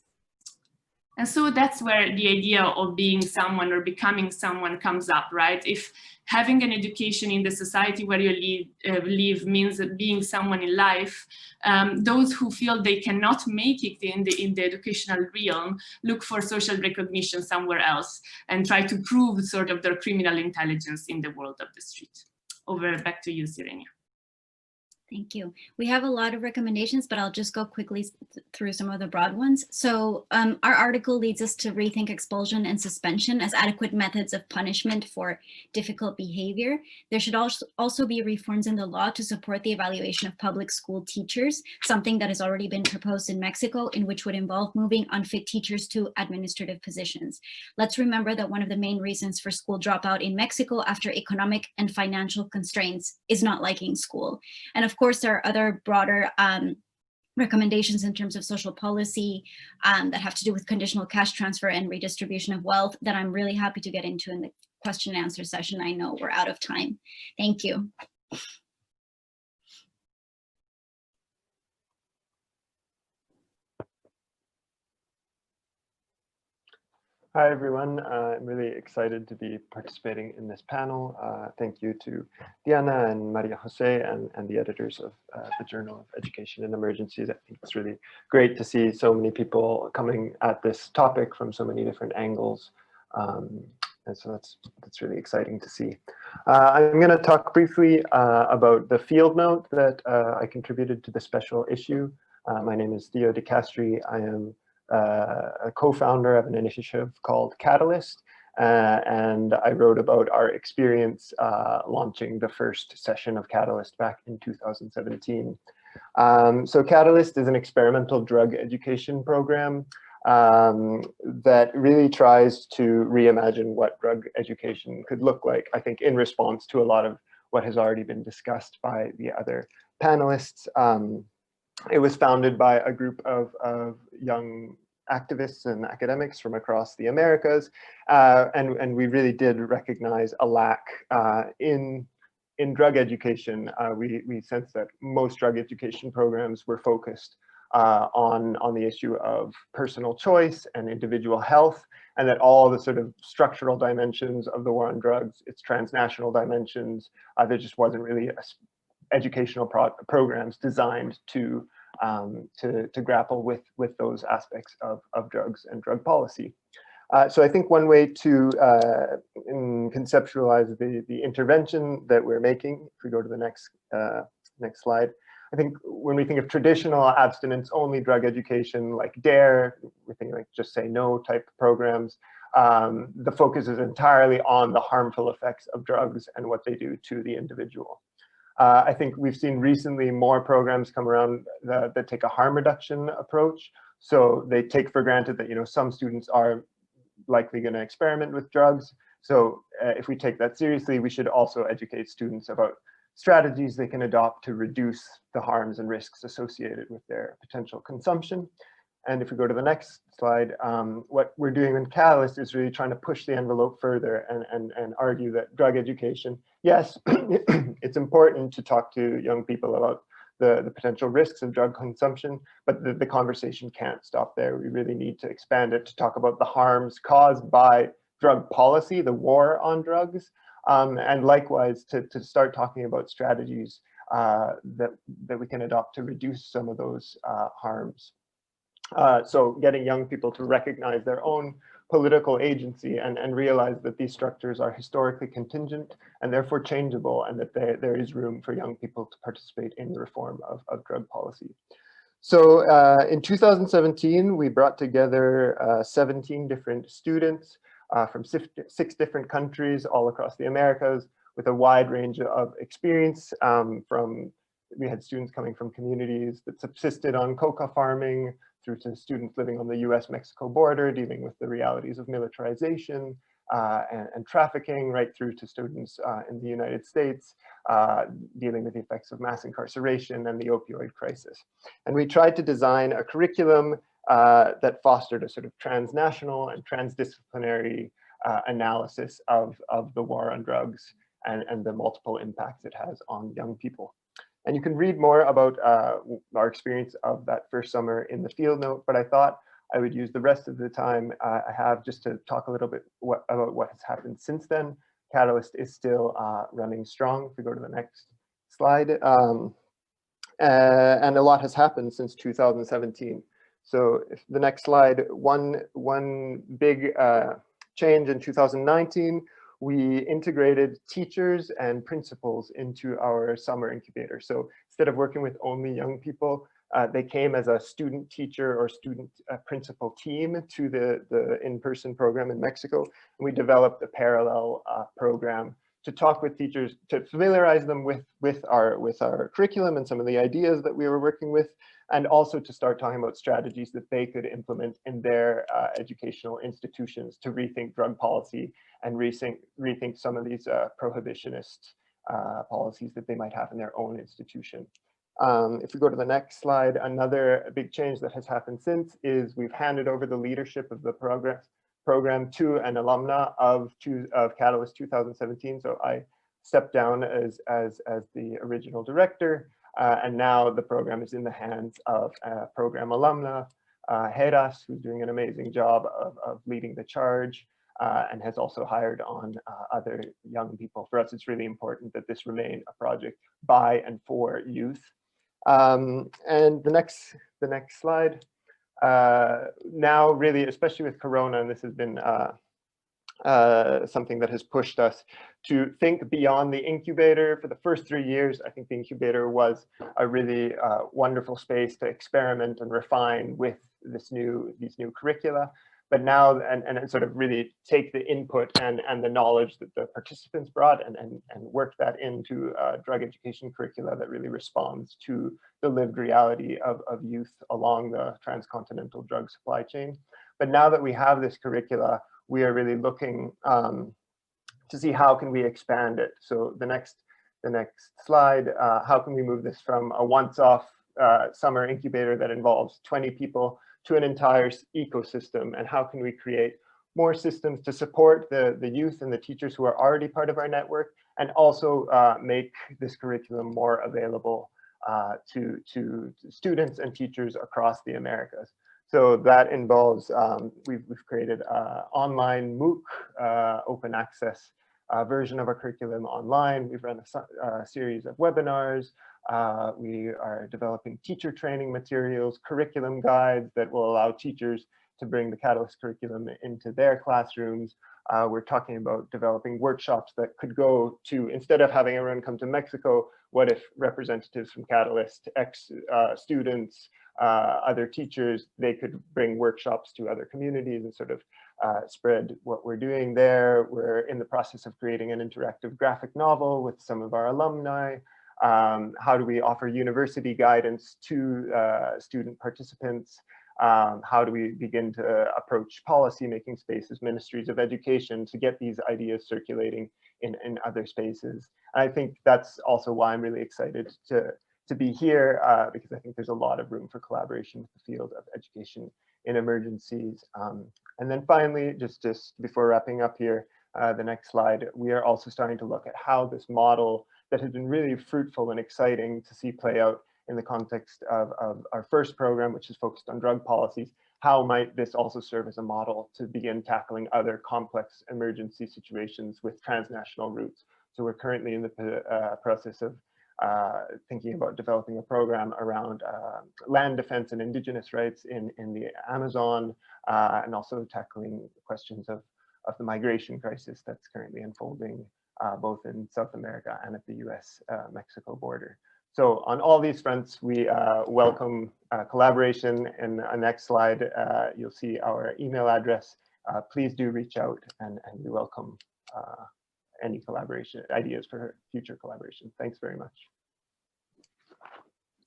And so that's where the idea of being someone or becoming someone comes up, right? If having an education in the society where you live means being someone in life, those who feel they cannot make it in the educational realm look for social recognition somewhere else and try to prove sort of their criminal intelligence in the world of the street. Back to you, Sirenia. Thank you. We have a lot of recommendations, but I'll just go quickly through some of the broad ones. So our article leads us to rethink expulsion and suspension as adequate methods of punishment for difficult behavior. There should also be reforms in the law to support the evaluation of public school teachers, something that has already been proposed in Mexico, in which would involve moving unfit teachers to administrative positions. Let's remember that one of the main reasons for school dropout in Mexico after economic and financial constraints is not liking school. And of course, there are other broader recommendations in terms of social policy that have to do with conditional cash transfer and redistribution of wealth that I'm really happy to get into in the question and answer session. I know we're out of time. Thank you. Hi, everyone. I'm really excited to be participating in this panel. Thank you to Diana and Maria Jose and the editors of the Journal of Education in Emergencies. I think it's really great to see so many people coming at this topic from so many different angles. And so that's really exciting to see. I'm going to talk briefly about the field note that I contributed to the special issue My name is Theo De Castri. I am a co-founder of an initiative called Catalyst, and I wrote about our experience launching the first session of Catalyst back in 2017. So Catalyst is an experimental drug education program that really tries to reimagine what drug education could look like, I think, in response to a lot of what has already been discussed by the other panelists. It was founded by a group of young activists and academics from across the Americas, and we really did recognize a lack in drug education. We sensed that most drug education programs were focused on the issue of personal choice and individual health, and that all the sort of structural dimensions of the war on drugs, its transnational dimensions, there just wasn't really educational programs designed to grapple with those aspects of drugs and drug policy. So I think one way to conceptualize the intervention that we're making, if we go to the next slide, I think when we think of traditional abstinence-only drug education like DARE, we think like Just Say No type programs. The focus is entirely on the harmful effects of drugs and what they do to the individual. I think we've seen recently more programs come around that take a harm reduction approach. So they take for granted that, you know, some students are likely going to experiment with drugs. So if we take that seriously, we should also educate students about strategies they can adopt to reduce the harms and risks associated with their potential consumption. And if we go to the next slide, what we're doing in Catalyst is really trying to push the envelope further and argue that drug education, yes, it's important to talk to young people about the potential risks of drug consumption, but the conversation can't stop there. We really need to expand it to talk about the harms caused by drug policy, the war on drugs, and likewise to start talking about strategies that we can adopt to reduce some of those harms. So getting young people to recognize their own political agency and realize that these structures are historically contingent and therefore changeable, and that there is room for young people to participate in the reform of drug policy. So in 2017, we brought together 17 different students from 6 different countries all across the Americas with a wide range of experience. We had students coming from communities that subsisted on coca farming, through to students living on the US-Mexico border, dealing with the realities of militarization and trafficking, right through to students in the United States, dealing with the effects of mass incarceration and the opioid crisis. And we tried to design a curriculum that fostered a sort of transnational and transdisciplinary analysis of the war on drugs and the multiple impacts it has on young people. And you can read more about our experience of that first summer in the field note, but I thought I would use the rest of the time I have just to talk a little bit about what has happened since then. Catalyst is still running strong. If we go to the next slide. And a lot has happened since 2017. So if the next slide, one big change in 2019, we integrated teachers and principals into our summer incubator. So instead of working with only young people, they came as a student teacher or student principal team to the in-person program in Mexico. And we developed a parallel program to talk with teachers, to familiarize them with our curriculum and some of the ideas that we were working with, and also to start talking about strategies that they could implement in their educational institutions to rethink drug policy and rethink some of these prohibitionist policies that they might have in their own institution. If we go to the next slide, another big change that has happened since is we've handed over the leadership of the program to an alumna of Catalyst 2017. So I stepped down as the original director, and now the program is in the hands of program alumna, Heras, who's doing an amazing job of leading the charge, and has also hired on other young people. For us, it's really important that this remain a project by and for youth. And the next slide. Now, really, especially with Corona, and this has been something that has pushed us to think beyond the incubator. For the first 3 years, I think the incubator was a really wonderful space to experiment and refine with these new curricula. But now, and sort of really take the input and the knowledge that the participants brought and work that into drug education curricula that really responds to the lived reality of youth along the transcontinental drug supply chain. But now that we have this curricula, we are really looking to see how can we expand it. So the next slide, how can we move this from a once-off summer incubator that involves 20 people to an entire ecosystem, and how can we create more systems to support the youth and the teachers who are already part of our network, and also make this curriculum more available to students and teachers across the Americas. So that involves, we've created an online MOOC, open access version of our curriculum online. We've run a series of webinars. We are developing teacher training materials, curriculum guides that will allow teachers to bring the Catalyst curriculum into their classrooms. We're talking about developing workshops that could go to, instead of having everyone come to Mexico, what if representatives from Catalyst, students, other teachers, they could bring workshops to other communities and sort of spread what we're doing there. We're in the process of creating an interactive graphic novel with some of our alumni. How do we offer university guidance to student participants? How do we begin to approach policy-making spaces, ministries of education, to get these ideas circulating in other spaces? And I think that's also why I'm really excited to be here, because I think there's a lot of room for collaboration with the field of education in emergencies. And then finally, just before wrapping up here, the next slide, we are also starting to look at how this model that has been really fruitful and exciting to see play out in the context of our first program, which is focused on drug policies, how might this also serve as a model to begin tackling other complex emergency situations with transnational roots? So we're currently in the process of thinking about developing a program around land defense and indigenous rights in the Amazon, and also tackling questions of the migration crisis that's currently unfolding both in South America and at the US-Mexico border. So on all these fronts, we welcome collaboration. In the next slide, you'll see our email address. Please do reach out, and we welcome any collaboration ideas for future collaboration. Thanks very much.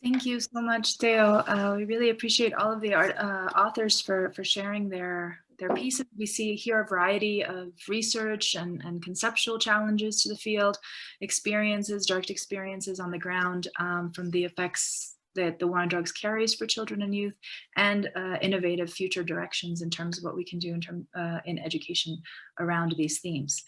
Thank you so much, Theo. We really appreciate all of the authors for sharing their pieces. We see here a variety of research and conceptual challenges to the field, experiences, direct experiences on the ground from the effects that the war on drugs carries for children and youth, and innovative future directions in terms of what we can do in education around these themes.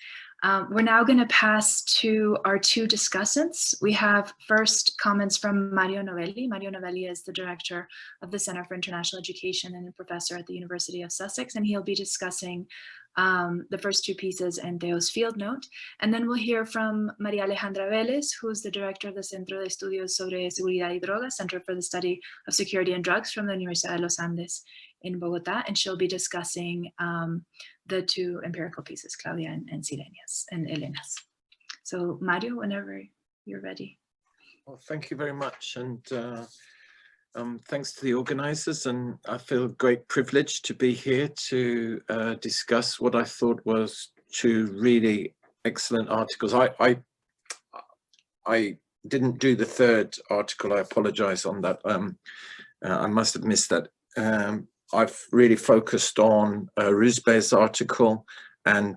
We're now going to pass to our two discussants. We have first comments from Mario Novelli. Mario Novelli is the director of the Center for International Education and a professor at the University of Sussex, and he'll be discussing the first two pieces and Theo's field note. And then we'll hear from María Alejandra Vélez, who's the director of the Centro de Estudios sobre Seguridad y Drogas, Center for the Study of Security and Drugs from the Universidad de los Andes in Bogotá, and she'll be discussing the two empirical pieces, Claudia and Sirenia's and Elena's. So Mario, whenever you're ready. Well, thank you very much, and thanks to the organizers, and I feel a great privilege to be here to discuss what I thought was two really excellent articles. I didn't do the third article, I apologize on that. I must have missed that. I've really focused on Rusbe's article and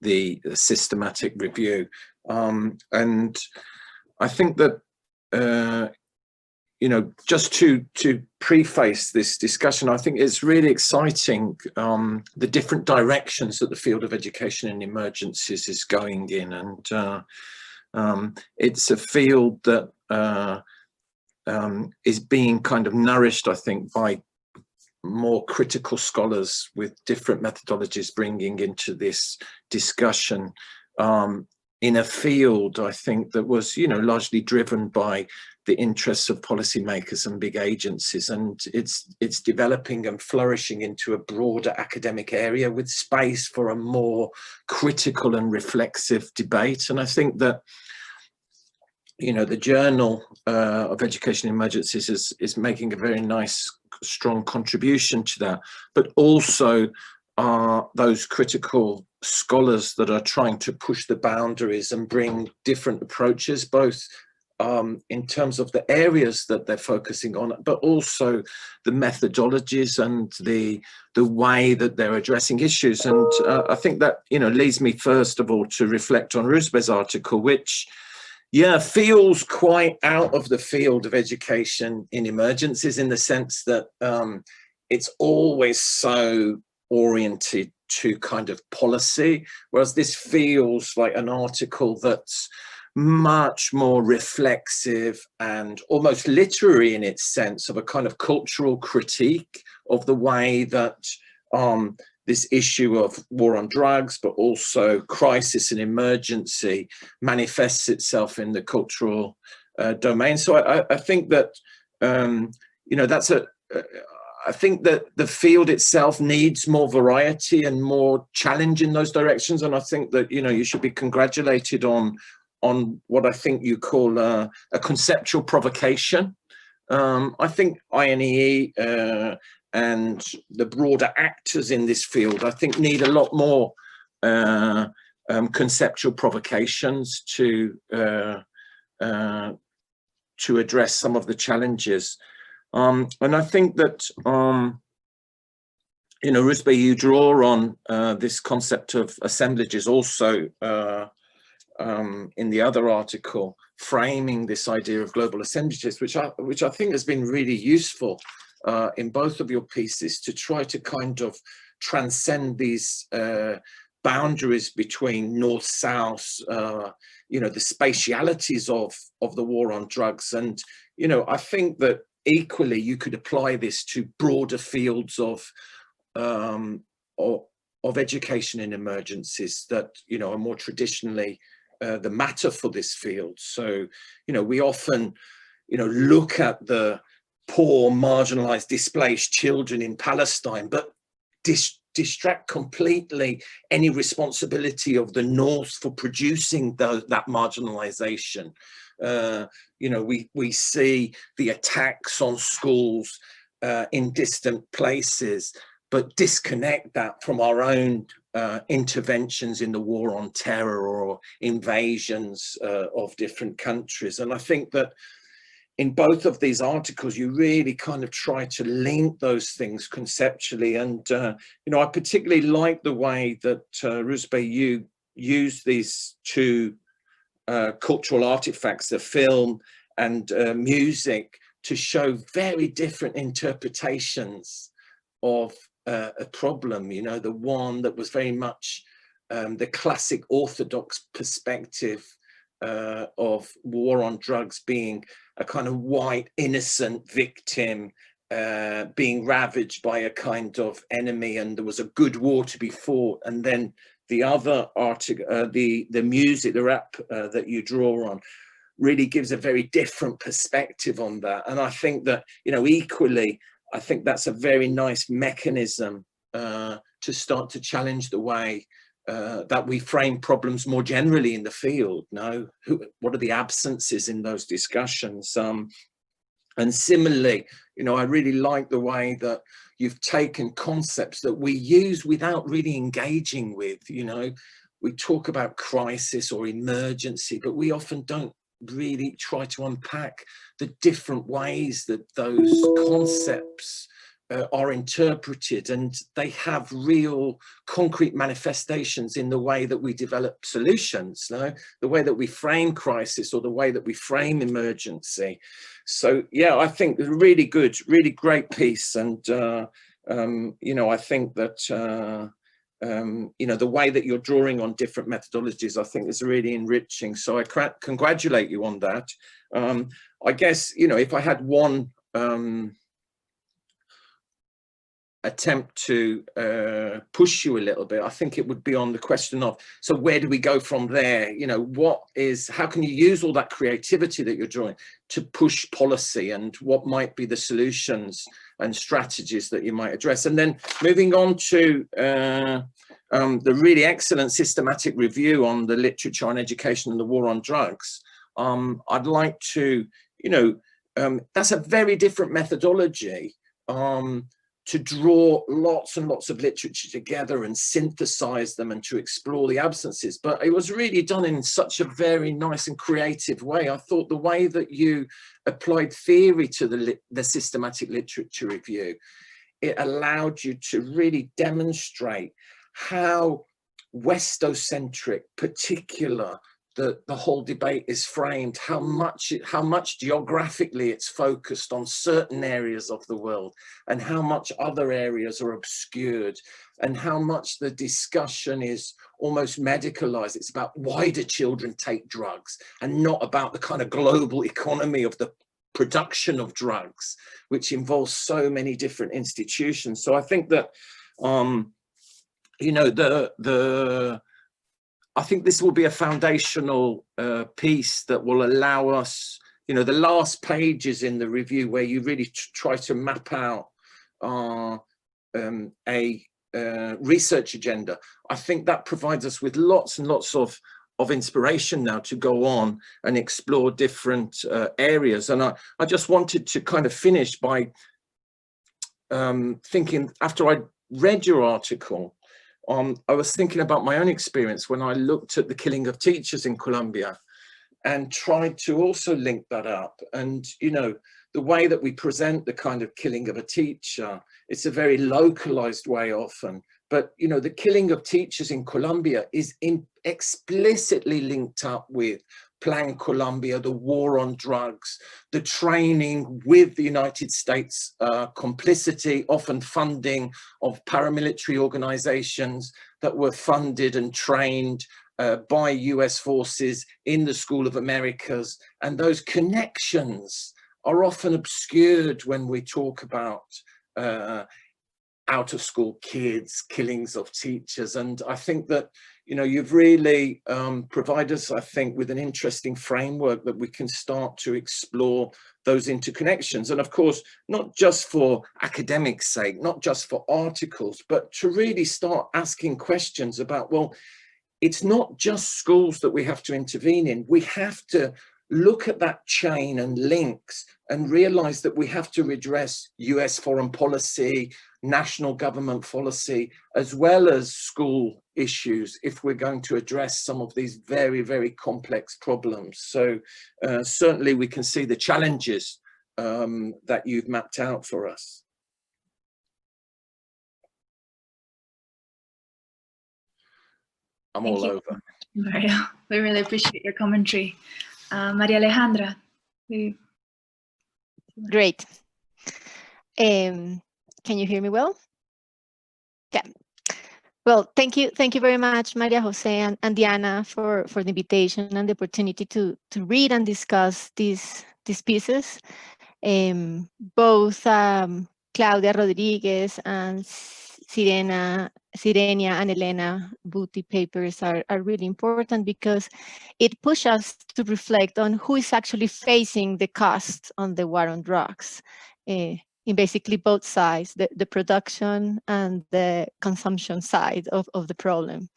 the systematic review. And I think that, you know, just to preface this discussion, I think it's really exciting the different directions that the field of education in emergencies is going in. And it's a field that is being kind of nourished, I think, by more critical scholars with different methodologies bringing into this discussion in a field, I think, that was, you know, largely driven by the interests of policymakers and big agencies, and it's developing and flourishing into a broader academic area with space for a more critical and reflexive debate. And I think that, you know, the Journal of Education Emergencies is making a very nice, strong contribution to that, but also those critical scholars that are trying to push the boundaries and bring different approaches, both in terms of the areas that they're focusing on, but also the methodologies and the way that they're addressing issues. And I think that, you know, leads me first of all to reflect on Rouzbeh's article, which, yeah, feels quite out of the field of education in emergencies, in the sense that it's always so oriented to kind of policy, whereas this feels like an article that's much more reflexive and almost literary in its sense of a kind of cultural critique of the way that this issue of war on drugs, but also crisis and emergency, manifests itself in the cultural domain. So I think that, you know, I think that the field itself needs more variety and more challenge in those directions. And I think that, you know, you should be congratulated on what I think you call a conceptual provocation. I think INEE and the broader actors in this field, I think, need a lot more conceptual provocations to address some of the challenges. And I think that, you know, Rouzbeh, you draw on this concept of assemblages also in the other article, framing this idea of global assemblages, which I think has been really useful in both of your pieces, to try to kind of transcend these boundaries between north-south, you know, the spatialities of the war on drugs. And, you know, I think that equally you could apply this to broader fields of education in emergencies that, you know, are more traditionally the matter for this field. So, you know, we often, you know, look at the poor, marginalized, displaced children in Palestine, but distract completely any responsibility of the North for producing that marginalization. You know, we see the attacks on schools in distant places, but disconnect that from our own interventions in the war on terror or invasions of different countries. And I think that in both of these articles, you really kind of try to link those things conceptually. And, you know, I particularly like the way that Rouzbeh, you use these two cultural artifacts, the film and music, to show very different interpretations of a problem. You know, the one that was very much the classic orthodox perspective of war on drugs being a kind of white innocent victim being ravaged by a kind of enemy, and there was a good war to be fought. And then the other article, the music, the rap that you draw on, really gives a very different perspective on that. And I think that, you know, equally, I think that's a very nice mechanism to start to challenge the way that we frame problems more generally in the field. No, what are the absences in those discussions? And similarly, you know, I really like the way that you've taken concepts that we use without really engaging with. You know, we talk about crisis or emergency, but we often don't really try to unpack the different ways that those concepts are interpreted, and they have real concrete manifestations in the way that we develop solutions, no? The way that we frame crisis or the way that we frame emergency. So yeah, I think really good, really great piece. And you know, I think that you know, the way that you're drawing on different methodologies, I think is really enriching. So I congratulate you on that. I guess, you know, if I had one attempt to push you a little bit, I think it would be on the question of, so where do we go from there? You know, how can you use all that creativity that you're drawing to push policy, and what might be the solutions and strategies that you might address? And then moving on to the really excellent systematic review on the literature on education and the war on drugs. I'd like to, you know, that's a very different methodology to draw lots and lots of literature together and synthesize them and to explore the absences. But it was really done in such a very nice and creative way. I thought the way that you applied theory to the systematic literature review, it allowed you to really demonstrate how Westocentric, particular, the whole debate is framed, how much geographically it's focused on certain areas of the world, and how much other areas are obscured, and how much the discussion is almost medicalized. It's about why do children take drugs, and not about the kind of global economy of the production of drugs, which involves so many different institutions. So I think that you know, I think this will be a foundational piece that will allow us, you know, the last pages in the review where you really try to map out a research agenda. I think that provides us with lots and lots of inspiration now to go on and explore different areas. And I just wanted to kind of finish by thinking, after I read your article, I was thinking about my own experience when I looked at the killing of teachers in Colombia and tried to also link that up. And, you know, the way that we present the kind of killing of a teacher, it's a very localized way often. But, you know, the killing of teachers in Colombia is explicitly linked up with Plan Colombia, the war on drugs, the training with the United States complicity, often funding of paramilitary organizations that were funded and trained by US forces in the School of Americas. And those connections are often obscured when we talk about out of school kids, killings of teachers. And I think that, you know, you've really provided us, I think, with an interesting framework that we can start to explore those interconnections. And of course, not just for academic sake, not just for articles, but to really start asking questions about, well, it's not just schools that we have to intervene in. We have to look at that chain and links and realize that we have to redress US foreign policy, national government policy, as well as school issues if we're going to address some of these very, very complex problems. So certainly we can see the challenges that you've mapped out for us. I'm all over. Mario, we really appreciate your commentary. Maria Alejandra. Great. Can you hear me well? Yeah. Well, thank you very much, Maria Jose and Diana, for the invitation and the opportunity to read and discuss these pieces. Both Claudia Rodriguez and Sirenia and Elena Buti papers are really important because it pushes us to reflect on who is actually facing the cost on the war on drugs in basically both sides, the production and the consumption side of the problem.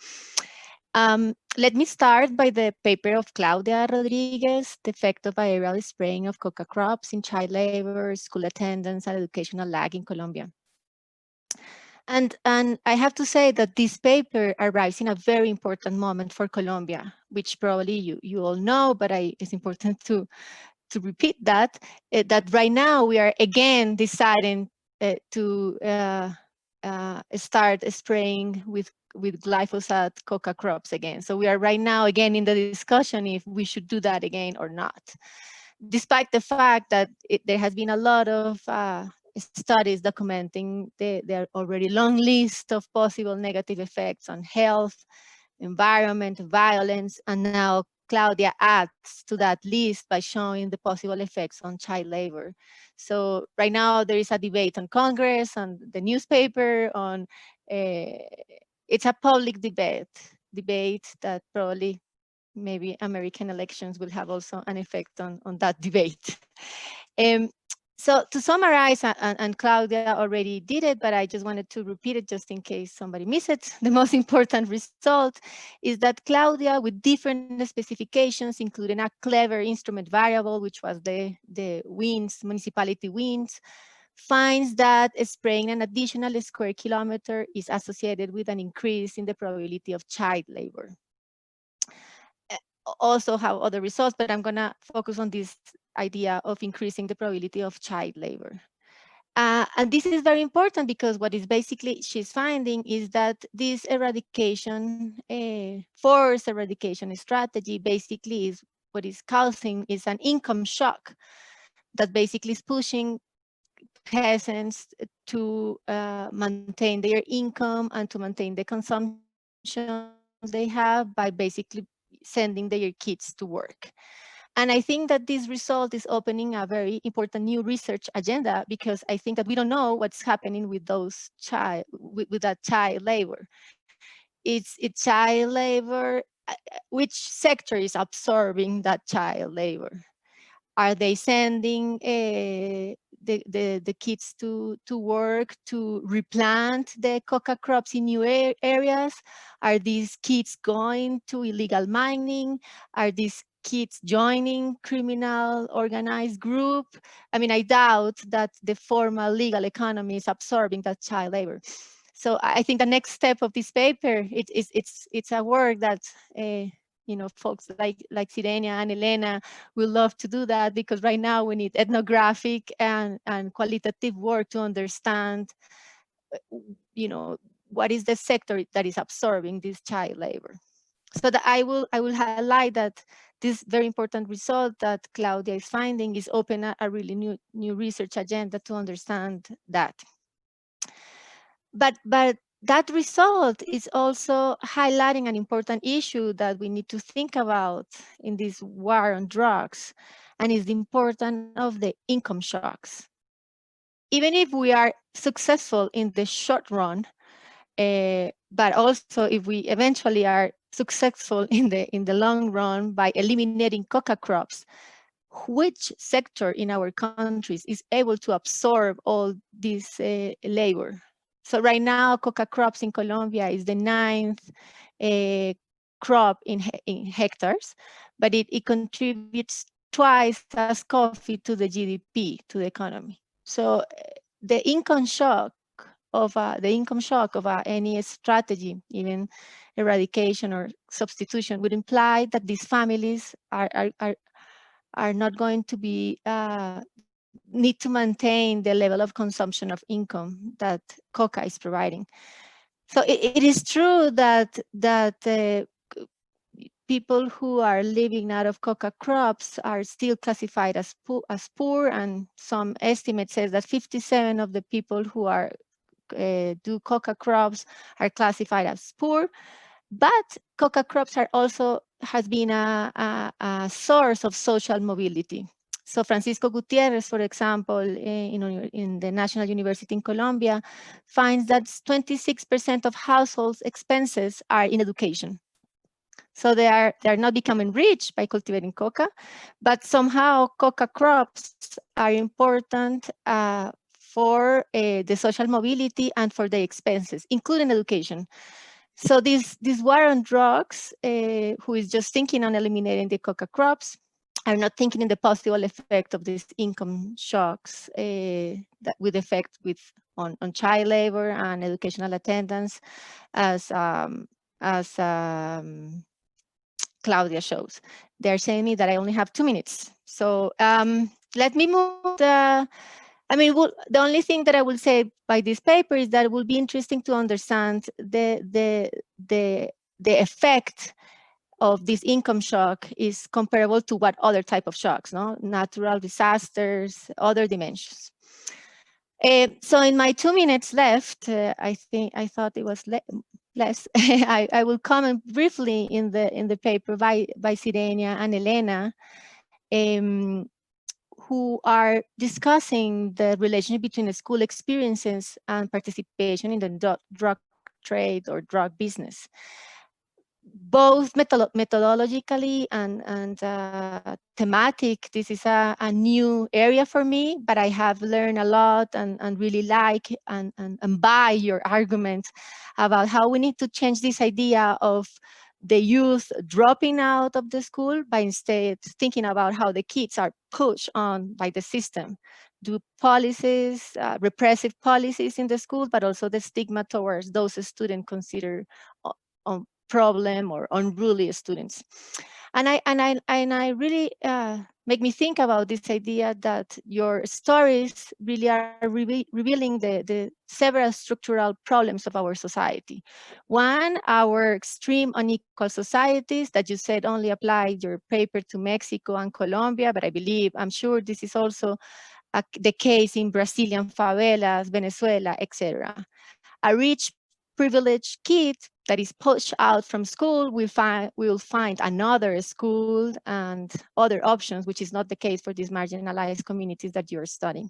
Let me start by the paper of Claudia Rodriguez, the effect of aerial spraying of coca crops in child labor, school attendance, and educational lag in Colombia. And I have to say that this paper arrives in a very important moment for Colombia, which probably you all know, but it's important to repeat that right now we are again deciding to start spraying with glyphosate coca crops again. So we are right now again in the discussion if we should do that again or not, despite the fact that there has been a lot of studies documenting the already long list of possible negative effects on health, environment, violence, and now Claudia adds to that list by showing the possible effects on child labor. So right now there is a debate on Congress, on the newspaper, on it's a public debate that probably maybe American elections will have also an effect on that debate. So to summarize, and Claudia already did it, but I just wanted to repeat it just in case somebody missed it. The most important result is that Claudia, with different specifications, including a clever instrument variable, which was the winds, municipality winds, finds that spraying an additional square kilometer is associated with an increase in the probability of child labor. Also have other results, but I'm gonna focus on this idea of increasing the probability of child labor. And this is very important because what is basically she's finding is that this eradication, forced eradication strategy basically is what is causing is an income shock that basically is pushing peasants to maintain their income and to maintain the consumption they have by basically sending their kids to work. And I think that this result is opening a very important new research agenda, because I think that we don't know what's happening with those with that child labor. It's child labor. Which sector is absorbing that child labor? Are they sending the kids to work to replant the coca crops in new areas? Are these kids going to illegal mining? Are these kids joining criminal organized group? I mean, I doubt that the formal legal economy is absorbing that child labor. So I think the next step of this paper, it's a work that you know, folks like Sirenia and Elena will love to do that, because right now we need ethnographic and qualitative work to understand, you know, what is the sector that is absorbing this child labor. So that I will highlight that this very important result that Claudia is finding is open a really new research agenda to understand that. But that result is also highlighting an important issue that we need to think about in this war on drugs, and is the importance of the income shocks. Even if we are successful in the short run, but also if we eventually are successful in the long run by eliminating coca crops, which sector in our countries is able to absorb all this labor? So right now, coca crops in Colombia is the 9th crop in hectares, but it contributes twice as coffee to the GDP, to the economy. So the income shock of any strategy, even eradication or substitution, would imply that these families are not going to be need to maintain the level of consumption of income that coca is providing. So it is true that people who are living out of coca crops are still classified as poor, and some estimates says that 57% of the people who are do coca crops are classified as poor. But coca crops are also has been a source of social mobility. So Francisco Gutierrez, for example, in the National University in Colombia, finds that 26% of households' expenses are in education. So they are not becoming rich by cultivating coca, but somehow coca crops are important for the social mobility and for the expenses, including education. So this war on drugs, who is just thinking on eliminating the coca crops, are not thinking in the possible effect of these income shocks that with effect on child labor and educational attendance, as Claudia shows. They're saying me that I only have 2 minutes. So let me move the only thing that I will say by this paper is that it will be interesting to understand the effect of this income shock is comparable to what other type of shocks, no? Natural disasters, other dimensions. So in my 2 minutes left, I thought it was less, I will comment briefly in the paper by Sirenia and Elena, who are discussing the relationship between the school experiences and participation in the drug trade or drug business. Both methodologically and thematic, this is a new area for me, but I have learned a lot and really like and buy your arguments about how we need to change this idea of the youth dropping out of the school by instead thinking about how the kids are pushed on by the system. Do policies, repressive policies in the school, but also the stigma towards those students considered problem or unruly students. And I really make me think about this idea that your stories really are revealing the several structural problems of our society. One, our extreme unequal societies that you said only applied your paper to Mexico and Colombia, but I'm sure this is also the case in Brazilian favelas, Venezuela, etc. A rich, privileged kid that is pushed out from school will find another school and other options, which is not the case for these marginalized communities that you're studying.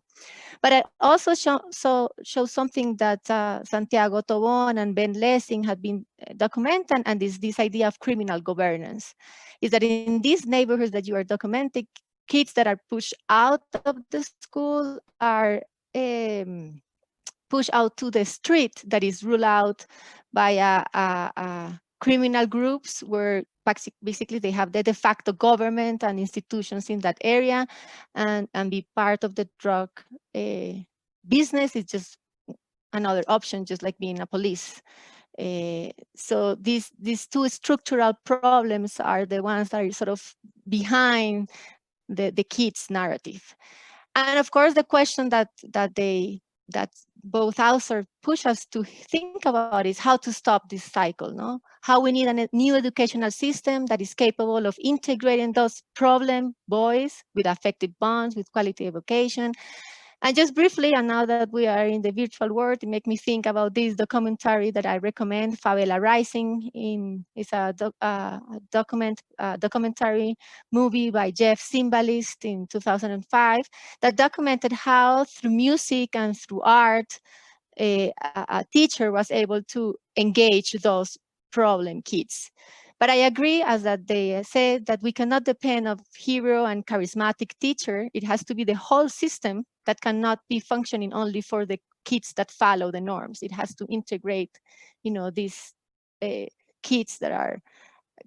But I also show something that Santiago Tobón and Ben Lessing had been documenting, and is this idea of criminal governance, is that in these neighborhoods that you are documenting, kids that are pushed out of the school are pushed out to the street that is ruled out by criminal groups where basically they have the de facto government and institutions in that area, and be part of the drug business is just another option, just like being a police. So these two structural problems are the ones that are sort of behind the kids' narrative. And of course, the question that both authors push us to think about is how to stop this cycle, no? How we need a new educational system that is capable of integrating those problem boys with affective bonds, with quality education. And just briefly, and now that we are in the virtual world, it makes me think about this documentary that I recommend, Favela Rising. It's a documentary movie by Jeff Zimbalist in 2005 that documented how through music and through art, a teacher was able to engage those problem kids. But I agree, as that they said, that we cannot depend on hero and charismatic teacher. It has to be the whole system that cannot be functioning only for the kids that follow the norms. It has to integrate, these kids that are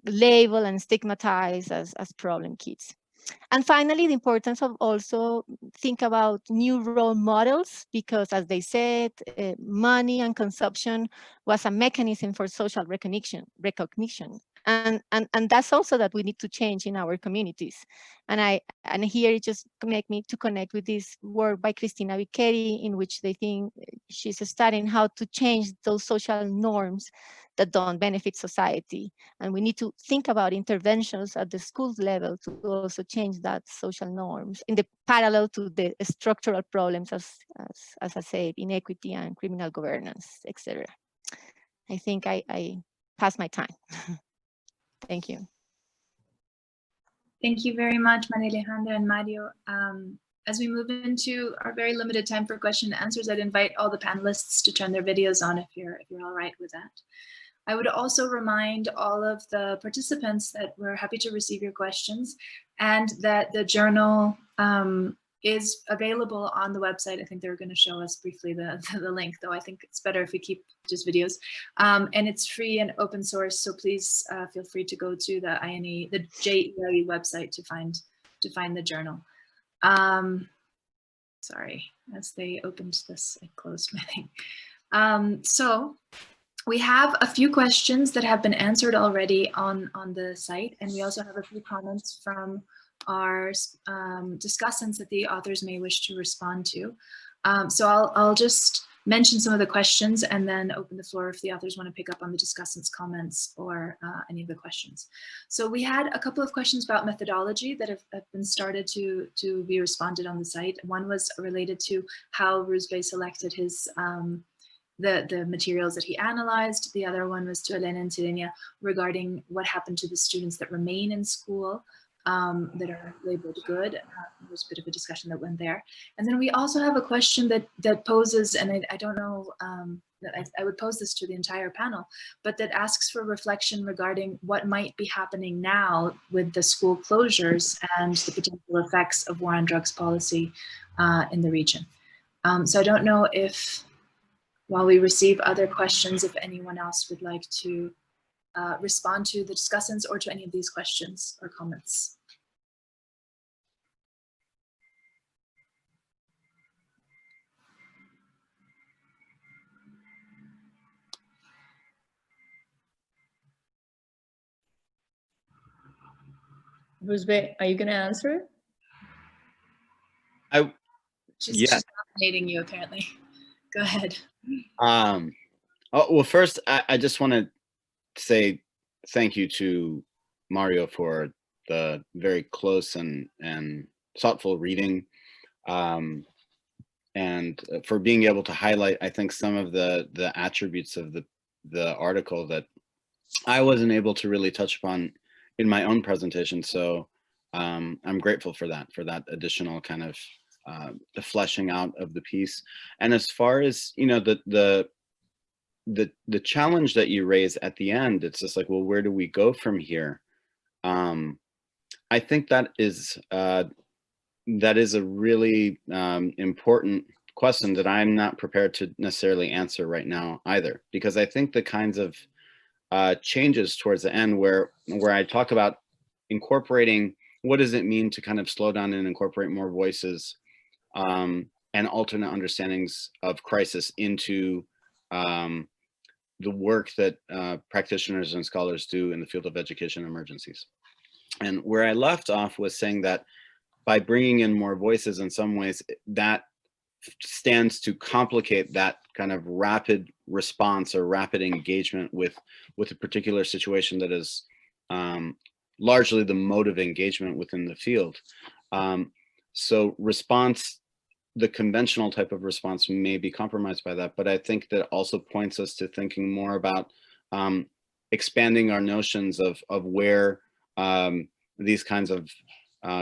labeled and stigmatized as problem kids. And finally, the importance of also think about new role models, because as they said, money and consumption was a mechanism for social recognition. And that's also that we need to change in our communities. And here it just make me to connect with this work by Cristina Vicchetti, in which they think she's studying how to change those social norms that don't benefit society. And we need to think about interventions at the school level to also change that social norms in the parallel to the structural problems, as I said, inequity and criminal governance, etc. I think I passed my time. Thank you. Thank you very much, Maria Alejandra and Mario. As we move into our very limited time for question and answers, I'd invite all the panelists to turn their videos on if you're all right with that. I would also remind all of the participants that we're happy to receive your questions, and that the journal is available on the website. I think they're going to show us briefly the link, though I think it's better if we keep just videos. And it's free and open source, so please feel free to go to the JEiE website to find the journal. Sorry, as they opened this, I closed my thing. So we have a few questions that have been answered already on the site, and we also have a few comments from our discussants that the authors may wish to respond to. So I'll just mention some of the questions and then open the floor if the authors want to pick up on the discussants' comments or any of the questions. So we had a couple of questions about methodology that have been started to be responded on the site. One was related to how Rusbe selected his the materials that he analyzed. The other one was to Elena and Sirenia regarding what happened to the students that remain in school that are labeled good. There was a bit of a discussion that went there. And then we also have a question that poses, and I don't know, that I would pose this to the entire panel, but that asks for reflection regarding what might be happening now with the school closures and the potential effects of war on drugs policy in the region. So I don't know if, while we receive other questions, if anyone else would like to respond to the discussants or to any of these questions or comments. Roosbe, are you going to answer? She's nominating you, apparently. Go ahead. Oh, well, first, I just want to say thank you to Mario for the very close and thoughtful reading, and for being able to highlight, I think, some of the attributes of the article that I wasn't able to really touch upon in my own presentation. So I'm grateful for that additional kind of the fleshing out of the piece. And as far as, you know, the challenge that you raise at the end, it's just like, well, where do we go from here? I think that is a really important question that I'm not prepared to necessarily answer right now either, because I think the kinds of changes towards the end where I talk about incorporating, what does it mean to kind of slow down and incorporate more voices and alternate understandings of crisis into the work that practitioners and scholars do in the field of education emergencies. And where I left off was saying that by bringing in more voices, in some ways, that stands to complicate that kind of rapid response or rapid engagement with a particular situation that is largely the mode of engagement within the field. So response, the conventional type of response, may be compromised by that, but I think that also points us to thinking more about expanding our notions of where these kinds of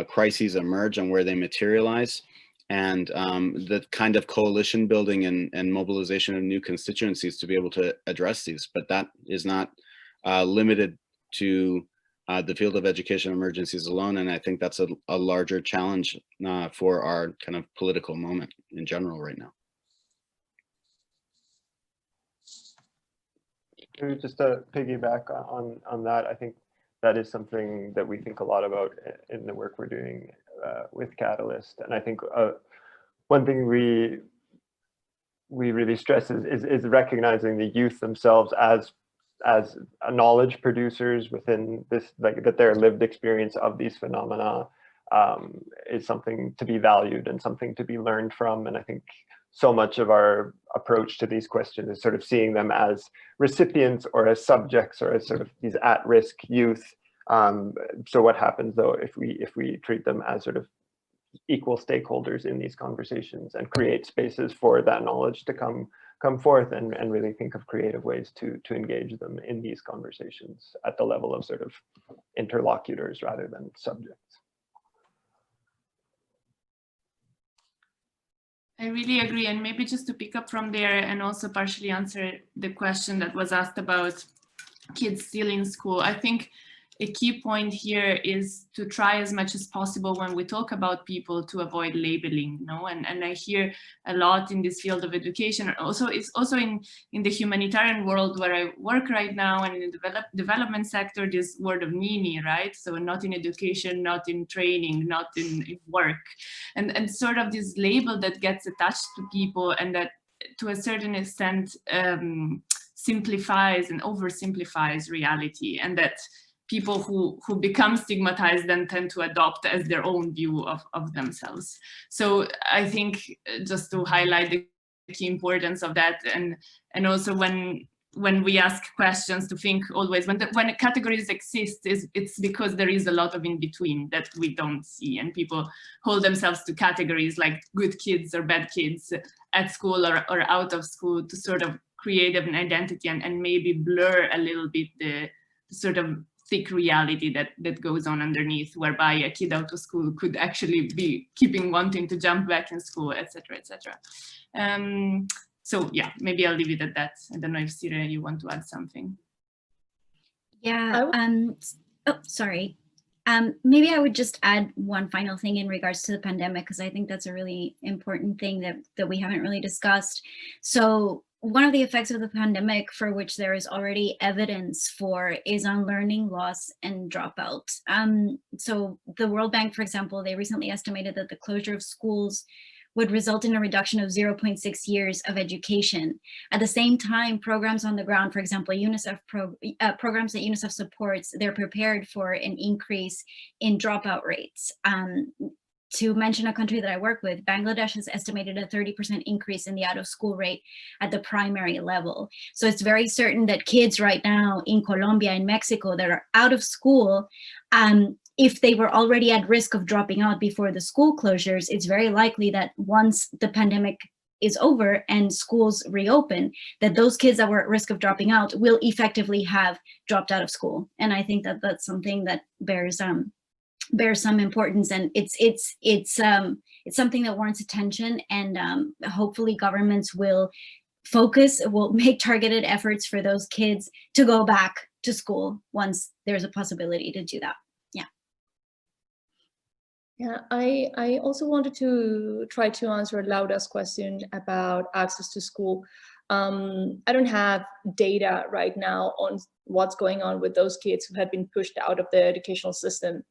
crises emerge and where they materialize, and the kind of coalition building and mobilization of new constituencies to be able to address these. But that is not limited to the field of education emergencies alone, and I think that's a larger challenge for our kind of political moment in general right now. Maybe just to piggyback on that, I think that is something that we think a lot about in the work we're doing with Catalyst. And I think one thing we really stress is recognizing the youth themselves as knowledge producers within this, like that their lived experience of these phenomena is something to be valued and something to be learned from. And I think so much of our approach to these questions is sort of seeing them as recipients or as subjects or as sort of these at-risk youth. So what happens though if we treat them as sort of equal stakeholders in these conversations and create spaces for that knowledge to come forth and really think of creative ways to engage them in these conversations at the level of sort of interlocutors rather than subjects. I really agree. And maybe just to pick up from there and also partially answer the question that was asked about kids still in school, I think a key point here is to try as much as possible when we talk about people to avoid labeling, and I hear a lot in this field of education. Also, it's also in the humanitarian world where I work right now, and in the development sector, this word of NINI, right? So not in education, not in training, not in work, and sort of this label that gets attached to people and that to a certain extent simplifies and oversimplifies reality, and that people who become stigmatized then tend to adopt as their own view of themselves. So I think just to highlight the key importance of that, and also when we ask questions, to think always when categories exist, it's because there is a lot of in between that we don't see, and people hold themselves to categories like good kids or bad kids at school or out of school to sort of create an identity and maybe blur a little bit the sort of thick reality that goes on underneath, whereby a kid out of school could actually be keeping wanting to jump back in school, etc., etc. So yeah, maybe I'll leave it at that. I don't know if Sira, you want to add something. Yeah. Oh, sorry. Maybe I would just add one final thing in regards to the pandemic, because I think that's a really important thing that we haven't really discussed. So one of the effects of the pandemic, for which there is already evidence for, is on learning loss and dropout. So the World Bank, for example, they recently estimated that the closure of schools would result in a reduction of 0.6 years of education. At the same time, programs on the ground, for example, UNICEF programs that UNICEF supports, they're prepared for an increase in dropout rates. To mention a country that I work with, Bangladesh has estimated a 30% increase in the out-of-school rate at the primary level. So it's very certain that kids right now in Colombia and Mexico that are out of school, if they were already at risk of dropping out before the school closures, it's very likely that once the pandemic is over and schools reopen, that those kids that were at risk of dropping out will effectively have dropped out of school. And I think that that's something that bears some importance, and it's something that warrants attention, and hopefully governments will make targeted efforts for those kids to go back to school once there's a possibility to do that. Yeah, I also wanted to try to answer Laura's question about access to school. I don't have data right now on what's going on with those kids who have been pushed out of the educational system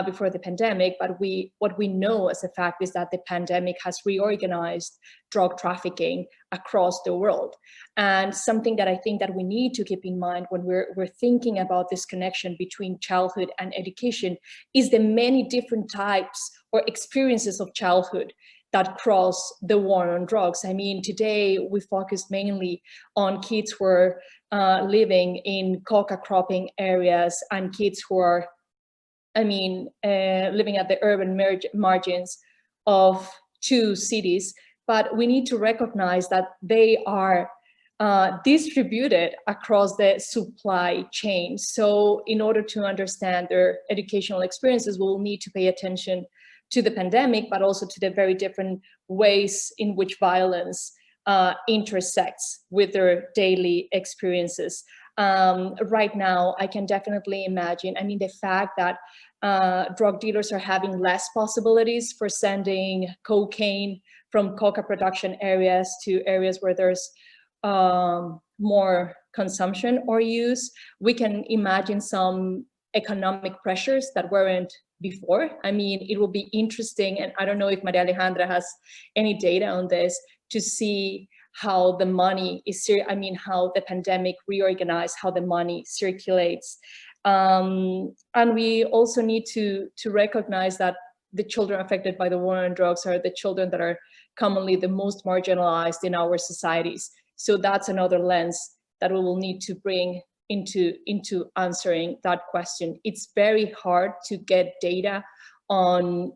before the pandemic, but what we know as a fact is that the pandemic has reorganized drug trafficking across the world. And something that I think that we need to keep in mind when we're thinking about this connection between childhood and education is the many different types or experiences of childhood that cross the war on drugs. I mean, today we focused mainly on kids who are living in coca cropping areas and kids who are, living at the urban margins of two cities. But we need to recognize that they are distributed across the supply chain. So in order to understand their educational experiences, we'll need to pay attention to the pandemic, but also to the very different ways in which violence intersects with their daily experiences. Right now, I can definitely imagine, the fact that drug dealers are having less possibilities for sending cocaine from coca production areas to areas where there's more consumption or use. We can imagine some economic pressures that weren't before. It will be interesting, and I don't know if Maria Alejandra has any data on this, to see how the money is, how the pandemic reorganized, how the money circulates. And we also need to recognize that the children affected by the war on drugs are the children that are commonly the most marginalized in our societies. So that's another lens that we will need to bring into answering that question. It's very hard to get data on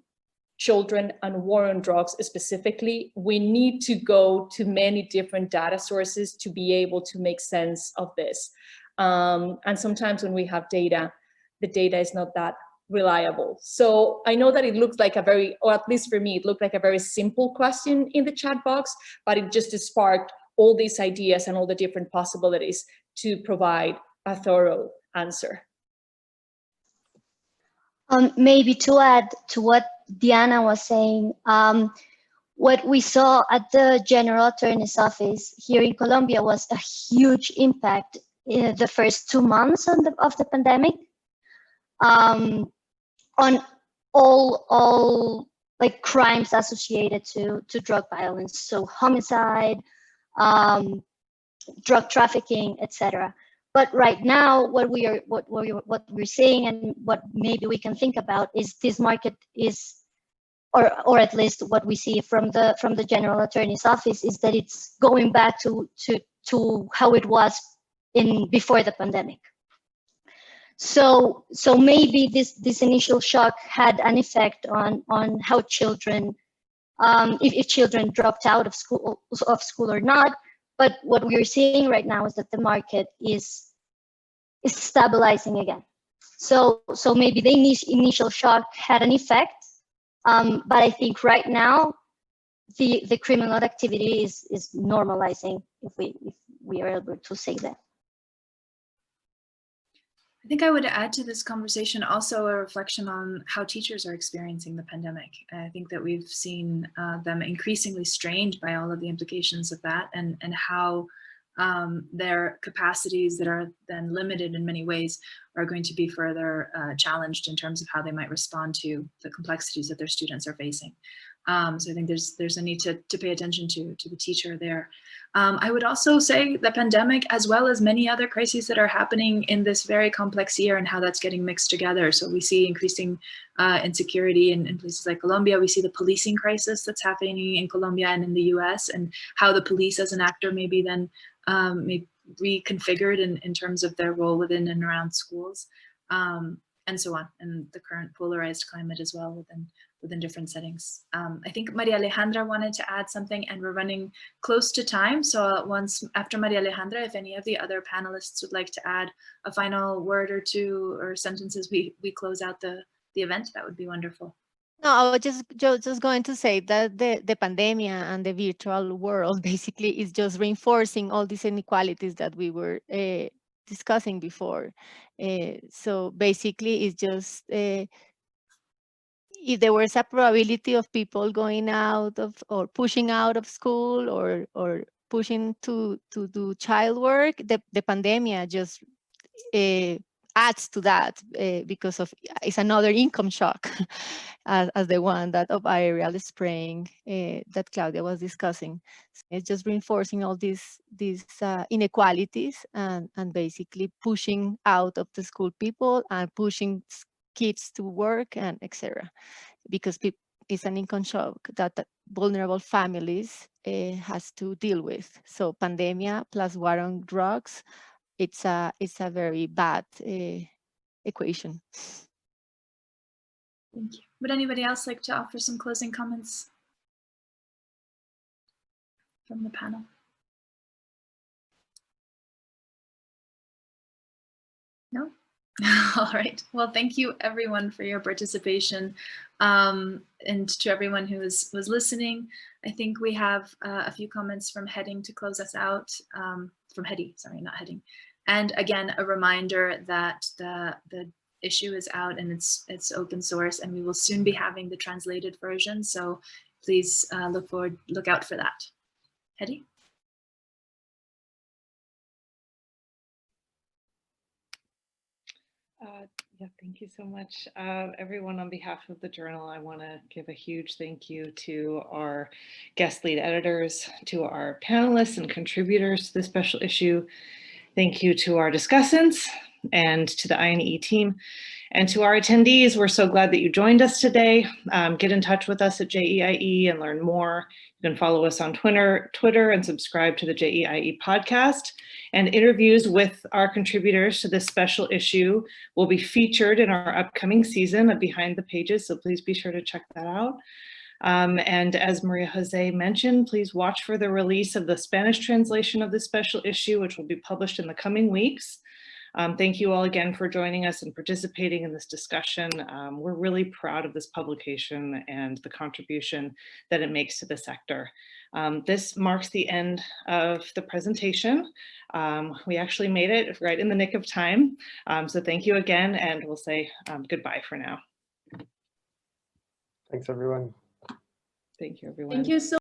children and war on drugs specifically. We need to go to many different data sources to be able to make sense of this. And sometimes when we have data, the data is not that reliable. So I know that it looks like or at least for me, it looked like a very simple question in the chat box, but it just sparked all these ideas and all the different possibilities to provide a thorough answer. Maybe to add to what Diana was saying, what we saw at the General Attorney's Office here in Colombia was a huge impact in the first 2 months of the pandemic on all like crimes associated to drug violence, so homicide, drug trafficking, etc. But right now, what we're seeing, and what maybe we can think about, is this market is, or at least what we see from the General Attorney's Office, is that it's going back to how it was before the pandemic. So maybe this initial shock had an effect on how children, if children dropped out of school or not. But what we're seeing right now is that the market is stabilizing again. So maybe the initial shock had an effect, but I think right now the criminal activity is normalizing, if we are able to say that. I think I would add to this conversation also a reflection on how teachers are experiencing the pandemic. I think that we've seen them increasingly strained by all of the implications of that, and how their capacities that are then limited in many ways are going to be further challenged in terms of how they might respond to the complexities that their students are facing. So I think there's a need to pay attention to the teacher there. I would also say the pandemic, as well as many other crises that are happening in this very complex year, and how that's getting mixed together. So we see increasing insecurity in places like Colombia. We see the policing crisis that's happening in Colombia and in the US, and how the police as an actor may be then reconfigured in terms of their role within and around schools, and so on, and the current polarized climate as well within different settings. I think Maria Alejandra wanted to add something, and we're running close to time. So once after Maria Alejandra, if any of the other panelists would like to add a final word or two or sentences, we close out the event, that would be wonderful. No, I was just going to say that the pandemic and the virtual world basically is just reinforcing all these inequalities that we were discussing before. So basically, it's just if there was a probability of people going out of or pushing out of school or pushing to do child work, the pandemic just adds to that because of it's another income shock as the one that of aerial spraying that Claudia was discussing. So it's just reinforcing all these inequalities and basically pushing out of the school people and pushing kids to work and etc. Because it's an income shock that vulnerable families has to deal with. So pandemia plus war on drugs, it's a very bad equation. Thank you. Would anybody else like to offer some closing comments from the panel? No? All right. Well, thank you everyone for your participation, and to everyone who was listening. I think we have a few comments from Heading to close us out. From Hedy, sorry, not Heading. And again, a reminder that the issue is out and it's open source, and we will soon be having the translated version. So please look out for that. Hedy? Yeah, thank you so much. Everyone, on behalf of the journal, I want to give a huge thank you to our guest lead editors, to our panelists and contributors to the special issue. Thank you to our discussants and to the INE team. And to our attendees, we're so glad that you joined us today. Get in touch with us at JEiE and learn more. You can follow us on Twitter and subscribe to the JEiE podcast. And interviews with our contributors to this special issue will be featured in our upcoming season of Behind the Pages, so please be sure to check that out. And as Maria Jose mentioned, please watch for the release of the Spanish translation of this special issue, which will be published in the coming weeks. Thank you all again for joining us and participating in this discussion. We're really proud of this publication and the contribution that it makes to the sector. This marks the end of the presentation. We actually made it right in the nick of time. So thank you again, and we'll say goodbye for now. Thanks, everyone. Thank you, everyone. Thank you so